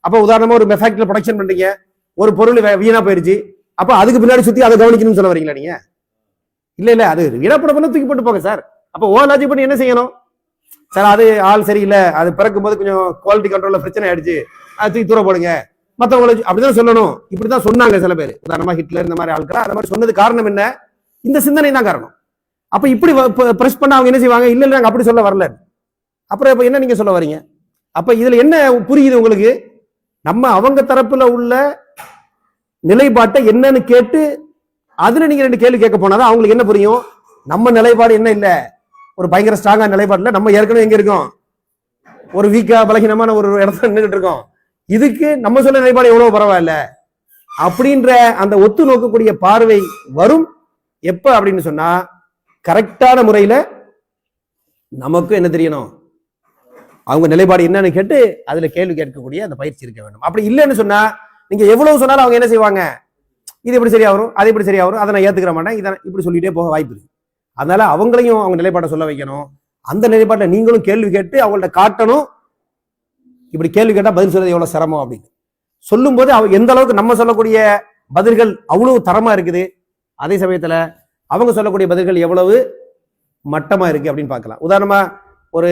அப்ப உதாரணமா ஒரு ஃபேக்டரியில ப்ரொடக்ஷன் பண்றீங்க, ஒரு பொருள் வீணா போயிருச்சு, அப்ப அதுக்கு பின்னாடி சுத்தி அதை கவனிக்கணும்னு சொல்ல வரீங்களா நீங்க? இல்ல அது வீணாப்பட பண்ண தூக்கி போட்டு போங்க சார். அப்ப ஓ லாஜிக் பண்ணி என்ன செய்யணும், சார் அது ஆள் சரியில்லை, அது பிறக்கும் போது கொஞ்சம் குவாலிட்டி கண்ட்ரோல்ல பிரச்சனை ஆயிடுச்சு, அது தூக்கி தூர போடுங்க, மற்றவங்களுக்கு அப்படிதான் சொல்லணும். இப்படிதான் சொன்னாங்க சில பேர், உதாரணமா ஹிட்லர் இந்த மாதிரி ஆட்கள் அந்த மாதிரி சொன்னது காரணம் என்ன, இந்த சிந்தனை தான் காரணம். அப்ப இப்படி பிரஸ் பண்ண அவங்க என்ன செய்வாங்க, இல்ல நாங்க அப்படி சொல்ல வரல, அப்புறம் இப்ப என்ன நீங்க சொல்ல வரீங்க? அப்ப இதுல என்ன புரியுது உங்களுக்கு, நம்ம அவங்க தரப்புல உள்ள நிலைப்பாட்டை என்னன்னு கேட்டு அதுல நீங்க 2 கேள்வி கேட்க போனாதான் அவங்களுக்கு என்ன புரியும், நம்ம நிலைப்பாடு என்ன இல்ல ஒரு பயங்கர ஸ்ட்ராங்கா நிலைப்பாடுல, நம்ம ஏற்கனவே எங்க இருக்கோம், ஒரு வீக்கா பலகீனமான ஒரு இடத்துல நின்றுட்டு இருக்கோம், இதுக்கு நம்ம சொல்ல நிலைப்பாடு எவ்வளவு பரவாயில்ல அப்படின்ற அந்த ஒத்து நோக்கக்கூடிய பார்வை வரும். எப்ப அப்படின்னு சொன்னா, கரெக்டான முறையில நமக்கு என்ன தெரியணும், அவங்க நிலைப்பாடு என்னன்னு கேட்டு அதுல கேள்வி கேட்கக்கூடிய அந்த பயிற்சி இருக்க வேண்டும். அப்படி இல்லைன்னு சொன்னா நீங்க எவ்வளவு சொன்னாலும் அவங்க என்ன செய்வாங்க, இது எப்படி சரியா வரும், அது எப்படி சரியா வரும், அதை நான் ஏத்துக்கிற மாட்டேன், இதை இப்படி சொல்லிட்டே போக வாய்ப்பு இருக்கு. அதனால அவங்களையும் அவங்க நிலைப்பாட்டை சொல்ல வைக்கணும். அந்த நிலைப்பாட்டை நீங்களும் கேள்வி கேட்டு அவங்கள்ட்ட காட்டணும். இப்படி கேள்வி கேட்டா பதில் சொல்றது எவ்வளவு சிரமம் அப்படின்னு சொல்லும் போது எந்த அளவுக்கு நம்ம சொல்லக்கூடிய பதில்கள் அவ்வளவு தரமா இருக்குது, அதே சமயத்துல அவங்க சொல்லக்கூடிய பதில்கள் எவ்வளவு மட்டமா இருக்கு அப்படின்னு பார்க்கலாம். உதாரணமா ஒரு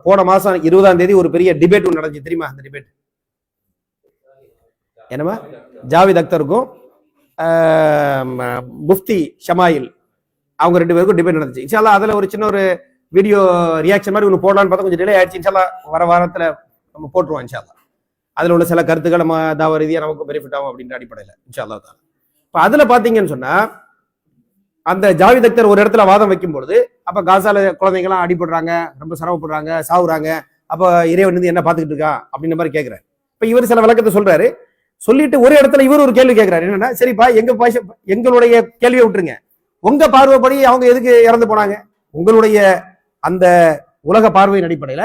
போன மாசம் 20ஆம் தேதி ஒரு பெரிய டிபேட் ஒன்று நடந்துச்சு தெரியுமா? அந்த டிபேட் என்னமா ஜாவித் அக்தருக்கும் முஃப்தி ஷமாயில் அவங்க 2 பேருக்கும் டிபேட் நடந்துச்சு. இன்ஷால்லா அதுல ஒரு சின்ன ஒரு வீடியோ ரியாக்ஷன் மாதிரி ஒன்று போடலான்னு பார்த்தா கொஞ்சம் டிலே ஆயிடுச்சு. இன்ஷால்லா வர வாரத்துல நம்ம போட்டுருவோம். இன்ஷால்லா அதுல உள்ள சில கருத்துக்கள் நம்ம தாவ ரீதியாக நமக்கு பெனிஃபிட் ஆகும் அப்படின்ற அடிப்படையில் இன்ஷால்லா தான். இப்போ அதுல பாத்தீங்கன்னு சொன்னா அந்த ஜாவித் அக்தர் ஒரு இடத்துல வாதம் வைக்கும் பொழுது அப்ப காசால குழந்தைங்கலாம் அடிபடுறாங்க, ரொம்ப சிரமப்படுறாங்க, சாவுறாங்க, அப்ப இறைவன் வந்து என்ன பாத்துக்கிட்டு இருக்கா அப்படின்ற மாதிரி கேட்கிறாரு. இப்ப இவர் சில விளக்கத்தை சொல்றாரு. சொல்லிட்டு ஒரு இடத்துல இவர் ஒரு கேள்வி கேட்கிறாரு. என்னன்னா, சரிப்பா எங்களுடைய கேள்வியை விட்டுருங்க, உங்க பார்வைப்படி அவங்க எதுக்கு இறந்து போனாங்க, உங்களுடைய அந்த உலக பார்வையின் அடிப்படையில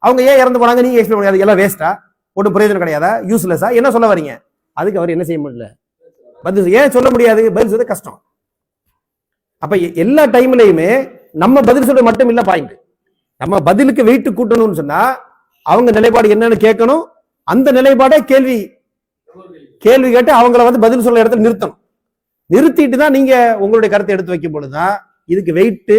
அவங்க ஏன் இறந்து போனாங்க நீங்க எக்ஸ்பிளைன் பண்ணி, எல்லாம் வேஸ்டா, ஒன்றும் பிரயோஜனம் கிடையாதா, யூஸ்லெஸ்ஸா, என்ன சொல்ல வரீங்க? அதுக்கு அவர் என்ன செய்ய முடியல, பதில் ஏன் சொல்ல முடியாது, பதில் சொல்றது கஷ்டம். அப்ப எல்லா டைம்லயுமே நம்ம பதில் சொல்றது மட்டும் இல்ல பாயிண்ட், நம்ம பதிலுக்கு வெயிட் கூட்டணும்னு சொன்னா அவங்க நிலைப்பாடு என்னன்னு கேட்கணும். அந்த நிலைப்பாடை கேள்வி கேட்டு அவங்கள வந்து பதில் சொல்ற இடத்துல நிறுத்தணும். நிறுத்திட்டு தான் நீங்க உங்களுடைய கருத்தை எடுத்து வைக்கும் பொழுதுதான் இதுக்கு வெயிட்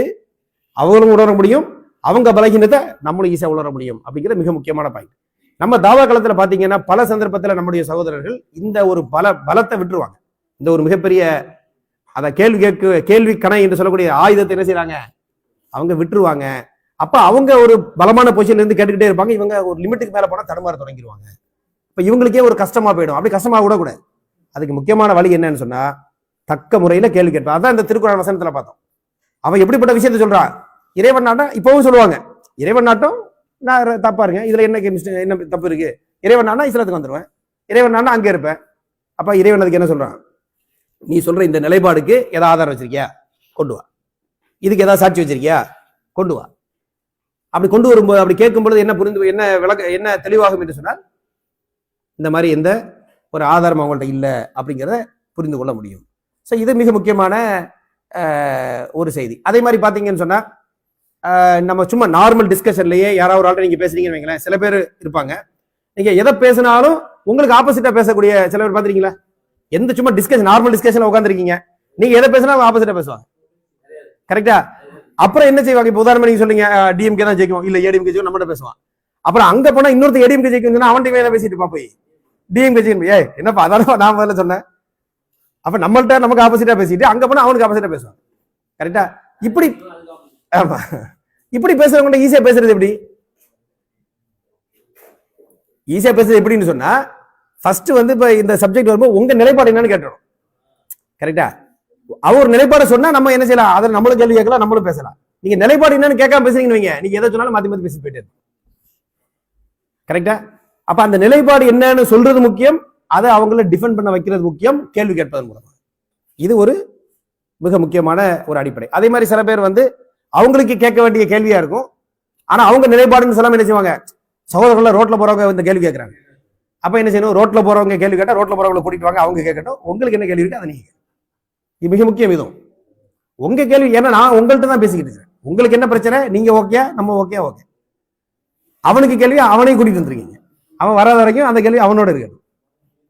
அவங்களும் உணர முடியும், அவங்க பலகீனத்தை நம்மளும் ஈஸியா உணர முடியும். அப்படிங்கிற மிக முக்கியமான பாயிண்ட். நம்ம தாவா காலத்துல பாத்தீங்கன்னா பல சந்தர்ப்பத்துல நம்முடைய சகோதரர்கள் இந்த ஒரு பலத்தை விட்டுருவாங்க. இந்த ஒரு மிகப்பெரிய அத கேள்வி கணை என்று சொல்லக்கூடிய ஆயுதத்தை என்ன செய்யறாங்க, அவங்க விட்டுருவாங்க. அப்ப அவங்க ஒரு பலமான பொசிஷன்ல இருந்து கேட்டுக்கிட்டே இருப்பாங்க. இவங்க ஒரு லிமிட்டுக்கு மேல போனா தடுமாற தொடங்கிடுவாங்க. இப்ப இவங்களுக்கே ஒரு கஷ்டமா போயிடும். அப்படி கஷ்டமா கூட கூடாது. அதுக்கு முக்கியமான வழி என்னன்னு சொன்னா தக்க முறையில கேள்வி கேட்பான். அதான் இந்த திருக்குறள் வசனத்துல பார்த்தோம். அவன் எப்படிப்பட்ட விஷயத்த சொல்றான், இறைவன் நாட்டம் இப்பவும் சொல்லுவாங்க, இறைவன் நாட்டம் நான் தப்பா இருங்க, இதுல என்ன தப்பு இருக்கு, இறைவன் நானா இஸ்லாத்துக்கு வந்துருவேன், இறைவன் நானா அங்கே இருப்பேன். அப்ப இறைவன் அதுக்கு என்ன சொல்றான், நீ சொல்ற இந்த நிலைப்பாடுக்கு ஏதாவது ஆதாரம் வச்சிருக்கியா, கொண்டு வா. இதுக்கு ஏதாவது சாட்சி வச்சிருக்கியா, கொண்டு வா. அப்படி கொண்டு வரும்போது அப்படி கேட்கும் பொழுது என்ன தெளிவாகும் என்று சொன்னால் இந்த மாதிரி எந்த ஒரு ஆதாரம் அவங்கள்ட்ட இல்லை அப்படிங்கிறத புரிந்து கொள்ள முடியும். ஸோ இது மிக முக்கியமான ஒரு செய்தி. அதே மாதிரி பார்த்தீங்கன்னு சொன்னா நம்ம சும்மா நார்மல் டிஸ்கஷன்லயே யாராவது ஒரு ஆள்கிட்ட நீங்க பேசுறீங்கன்னு வைங்களேன், சில பேர் இருப்பாங்க நீங்க எதை பேசினாலும் உங்களுக்கு ஆப்போசிட்டா பேசக்கூடிய சில பேர் பாத்துறீங்களா, எந்த சும்மா டிஸ்கஷன் நார்மல் டிஸ்கஷன்ல உட்காந்துருக்கீங்க, நீங்க எதை பேசினா ஆப்போசிட்டா பேசுவாங்க, கரெக்டா? அப்புறம் என்ன செய்வாங்க, இப்போ உதாரணமா நீங்க சொல்லுங்க டிஎம்கே தான் ஜெயிக்கும், இல்ல ஏடிஎம்கே ஜெயிக்கும், நம்மகிட்ட பேசுவான். அப்புறம் அங்க போனா இன்னொருத்த ஏடிஎம்கே ஜெயிக்கும், அவன்கிட்ட வேலை பேசிட்டு இருப்பா, போய் டிஎம்கே ஜெயிக்கும், என்னப்பா அதான் நான் முதல்ல சொன்னேன். அப்ப நம்மள்ட்ட நமக்கு ஆப்போசிட்டா பேசிட்டு அங்க போனா அவனுக்கு ஆப்போசிட்டா பேசுவான், கரெக்டா? இப்படி ஆமா, இப்படி பேசுறவங்க ஈஸியா பேசுறது எப்படி, ஈஸியா பேசுறது எப்படின்னு சொன்னா ஃபர்ஸ்ட் வந்து இப்ப இந்த சப்ஜெக்ட் வரும்போது உங்க நிலைப்பாடு என்னன்னு கேட்டணும், கரெக்டா? அவர் நிலைப்பாடு சொன்னா நம்ம என்ன செய்யலாம், அதை நம்மளும் கேள்வி கேட்கலாம், நம்மளும் பேசலாம். நீங்க நிலைப்பாடு என்னன்னு கேட்காம பேசுறீங்கன்னு வைங்க, நீங்க எதை சொன்னாலும் மாத்தி மாத்தி பேசி போயிட்டே இருக்கும், கரெக்டா? அப்ப அந்த நிலைப்பாடு என்னன்னு சொல்றது முக்கியம், அதை அவங்கள டிஃபெண்ட் பண்ண வைக்கிறது முக்கியம், கேள்வி கேட்பதன் மூலமா. இது ஒரு மிக முக்கியமான ஒரு அடிப்படை. அதே மாதிரி சில பேர் வந்து அவங்களுக்கு கேட்க வேண்டிய கேள்வியா இருக்கும், ஆனா அவங்க நிலைப்பாடுன்னு சொல்லாம என்ன செய்வாங்க, சகோதரர்கள் ரோட்ல போறவங்க இந்த கேள்வி கேட்கறாங்க, அப்ப என்ன செய்யணும், ரோட்ல போறவங்க கேள்வி கேட்டா ரோட்ல போறவங்களை கூட்டிட்டு வாங்க, அவங்க கேட்கட்டும், உங்களுக்கு என்ன கேள்வி இருக்கு அதை நீங்க. இது மிக முக்கியம். இதுவும் உங்க கேள்வி, ஏன்னா நான் உங்கள்கிட்ட தான் பேசிக்கிட்டு இருக்கேன், உங்களுக்கு என்ன பிரச்சனை, நீங்க ஓகே, நம்ம ஓகே, ஓகே. அவனுக்கு கேள்வி அவனையும் கூட்டிட்டு வந்துருக்கீங்க, அவன் வராத வரைக்கும் அந்த கேள்வி அவனோட இருக்கணும்,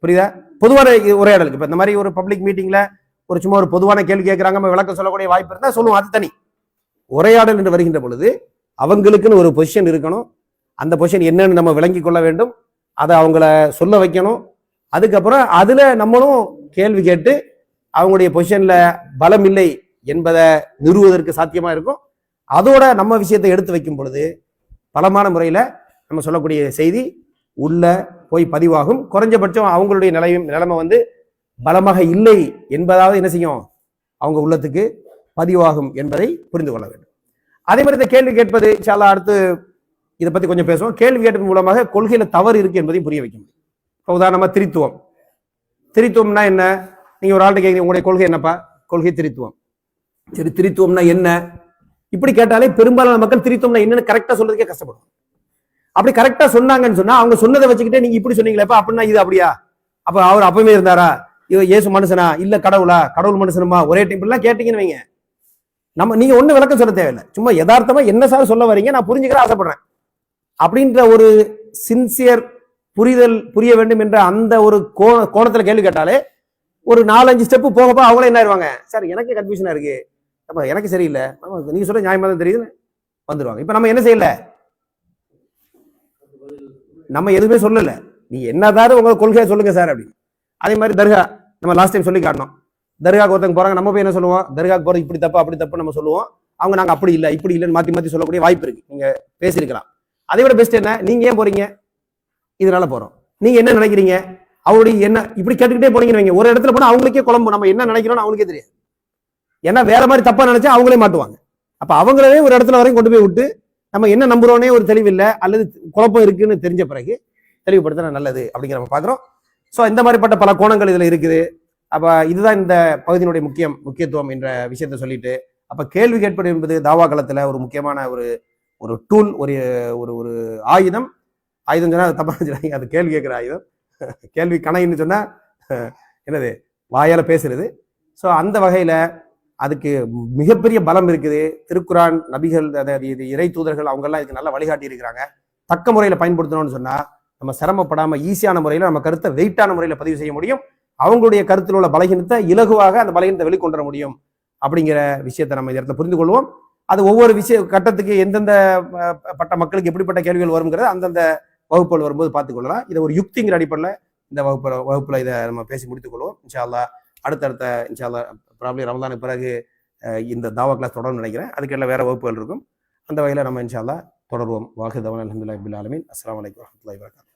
புரியுதா? பொதுவான உரையாடலுக்கு இப்ப இந்த மாதிரி ஒரு பப்ளிக் மீட்டிங்ல ஒரு சும்மா ஒரு பொதுவான கேள்வி கேட்கறாங்க, விளக்கம் சொல்லக்கூடிய வாய்ப்பு இருந்தா சொல்லுவோம், அது தனி. உரையாடல் என்று வருகின்ற பொழுது அவங்களுக்குன்னு ஒரு பொசிஷன் இருக்கணும், அந்த பொசிஷன் என்னன்னு நம்ம விளங்கி கொள்ள வேண்டும், அதை அவங்கள சொல்ல வைக்கணும். அதுக்கப்புறம் அதுல நம்மளும் கேள்வி கேட்டு அவங்களுடைய பொசிஷன்ல பலம் இல்லை என்பதை நிறுவுவதற்கு சாத்தியமா இருக்கும். அதோட நம்ம விஷயத்தை எடுத்து வைக்கும் பொழுது பலமான முறையில நம்ம சொல்லக்கூடிய செய்தி உள்ள போய் பதிவாகும். குறைஞ்சபட்சம் அவங்களுடைய நிலைமை வந்து பலமாக இல்லை என்பதாவது என்ன செய்யும், அவங்க உள்ளத்துக்கு பதிவாகும் என்பதை புரிந்து கொள்ள வேண்டும். அதே மாதிரி இந்த கேள்வி கேட்பது இன்ஷால்லா அடுத்து இதை பத்தி கொஞ்சம் பேசுவோம். கேள்வி கேட்பதன் மூலமாக கொள்கையில தவறு இருக்கு என்பதையும் புரிய வைக்க முடியும். இப்போ உதாரணமா திரித்துவம்னா என்ன, நீங்க ஒரு ஆள்கிட்ட கேட்குறீங்க உங்களுடைய கொள்கை என்னப்பா, கொள்கை திரித்துவம். சரி, திரித்துவம்னா என்ன, இப்படி கேட்டாலே பெரும்பாலான மக்கள் திரித்துவம்னா என்னன்னு கரெக்டா சொல்றதுக்கே கஷ்டப்படும். அப்படி கரெக்டா சொன்னாங்கன்னு சொன்னா அவங்க சொன்னதை வச்சுக்கிட்டே நீங்க இப்படி சொன்னீங்களே அப்படின்னா இது அப்படியா, அப்ப அவர் அப்பவே இருந்தாரா, இயேசு மனுஷனா இல்ல கடவுளா, கடவுள் மனுஷனுமா, ஒரே டைம் எல்லாம் கேட்டீங்கன்னு வைங்க, நீங்க ஒண்ணு விளக்கம் சொல்ல தேவையில்லை, சும்மா யதார்த்தமா என்ன சார் சொல்ல வரீங்க நான் புரிஞ்சுக்கிற ஆசைப்படுறேன் அப்படின்ற ஒரு சின்சியர் புரிய வேண்டும் என்ற அந்த ஒரு கோணத்துல கேள்வி கேட்டாலே ஒரு 4-5 ஸ்டெப் போகப்போ அவங்களே என்ன ஆயிருவாங்க, சார் எனக்கு கன்ஃபியூஷனா இருக்கு, அப்ப எனக்கு சரியில்லை, நீங்க சொல்ற நியாயமா தான் தெரியுது வந்துருவாங்க. இப்ப நம்ம என்ன செய்யல, நம்ம எதுவுமே சொல்லல, நீ என்னதான் உங்க கொள்கையை சொல்லுங்க சார் அப்படின்னு. அதே மாதிரி தர்கா நம்ம லாஸ்ட் டைம் சொல்லி காட்டணும், தர்காக்கு ஒருத்தங்க போறாங்க, நம்ம போய் என்ன சொல்லுவோம், தர்காக்கு போறது இப்படி தப்பு அப்படி தப்பு நம்ம சொல்லுவோம், அவங்க நாங்க அப்படி இல்லை இப்படி இல்லைன்னு மாத்தி மாத்தி சொல்லக்கூடிய வாய்ப்பு இருக்கு, நீங்க பேசியிருக்கலாம். அதை விட பெஸ்ட் என்ன, நீங்க ஏன் போறீங்க, இதனால போறோம், நீங்க என்ன நினைக்கிறீங்க, அவருடைய என்ன இப்படி கேட்டுக்கிட்டே போனீங்கன்னு வைங்க, ஒரு இடத்துல போனா அவங்களுக்கே குழம்பு, நம்ம என்ன நினைக்கிறோம்னு அவங்களுக்கே தெரியாது, ஏன்னா வேற மாதிரி தப்பா நினைச்சா அவங்களே மாட்டுவாங்க. அப்ப அவங்களே ஒரு இடத்துல வரையும் கொண்டு போய் விட்டு நம்ம என்ன நம்புறோன்னே ஒரு தெளிவில்லை அல்லது குழப்பம் இருக்குன்னு தெரிஞ்ச பிறகு தெளிவுபடுத்தினா நல்லது அப்படிங்கிற நம்ம பாக்குறோம். ஸோ இந்த மாதிரிப்பட்ட பல கோணங்கள் இதுல இருக்குது. அப்ப இதுதான் இந்த பகுதியினுடைய முக்கியத்துவம் என்ற விஷயத்த சொல்லிட்டு, அப்ப கேள்வி கேட்பது என்பது தாவா களத்துல ஒரு முக்கியமான ஒரு டூல், ஒரு ஒரு ஆயுதம் சொன்னா தப்பா சொல்றாங்க, அது கேள்வி கேட்கிற ஆயுதம், கேள்வி கணைன்னு சொன்னா என்னது வாயால பேசுறது. ஸோ அந்த வகையில அதுக்கு மிகப்பெரிய பலம் இருக்குது. திருக்குரான், நபிகள், இது இறை தூதர்கள் அவங்க எல்லாம் இதுக்கு நல்லா வழிகாட்டி இருக்கிறாங்க. தக்க முறையில பயன்படுத்தணும்னு சொன்னா நம்ம சிரமப்படாம ஈஸியான முறையில நம்ம கருத்தை வெயிட்டான முறையில பதிவு செய்ய முடியும். அவங்களுடைய கருத்தில் உள்ள பலகீனத்தை இலகுவாக அந்த பலகீனத்தை வெளிக்கொண்டு வர முடியும் அப்படிங்கிற விஷயத்தை நம்ம இந்த இடத்துல புரிந்து கொள்வோம். அது ஒவ்வொரு கட்டத்துக்கு எந்தெந்த பட்ட மக்களுக்கு எப்படிப்பட்ட கேள்விகள் வருங்கிறத அந்தந்த வகுப்புகள் வரும்போது பார்த்துக் கொள்ளலாம். இதை ஒரு யுக்திங்கிற அடிப்படையில் இந்த வகுப்புல இதை நம்ம பேசி முடித்துக் கொள்வோம். இன்ஷா அல்லாஹ் அடுத்தடுத்த இன்ஷா அல்லாஹ் ப்ராப்ளி ரமலானுக்கு பிறகு இந்த தாவா கிளாஸ் தொடரும்னு நினைக்கிறேன். அதுக்கெல்லாம் வேற வகுப்புகள் இருக்கும். அந்த வகையில் நம்ம இன்ஷா அல்லாஹ் தொடருவோம். வாஹித் அல்ஹம்துலில்லாஹி ரப்பில் ஆலமீன். அஸ்ஸலாமு அலைக்கும் வரஹ்மத்துல்லாஹி வபரகாத்துஹு.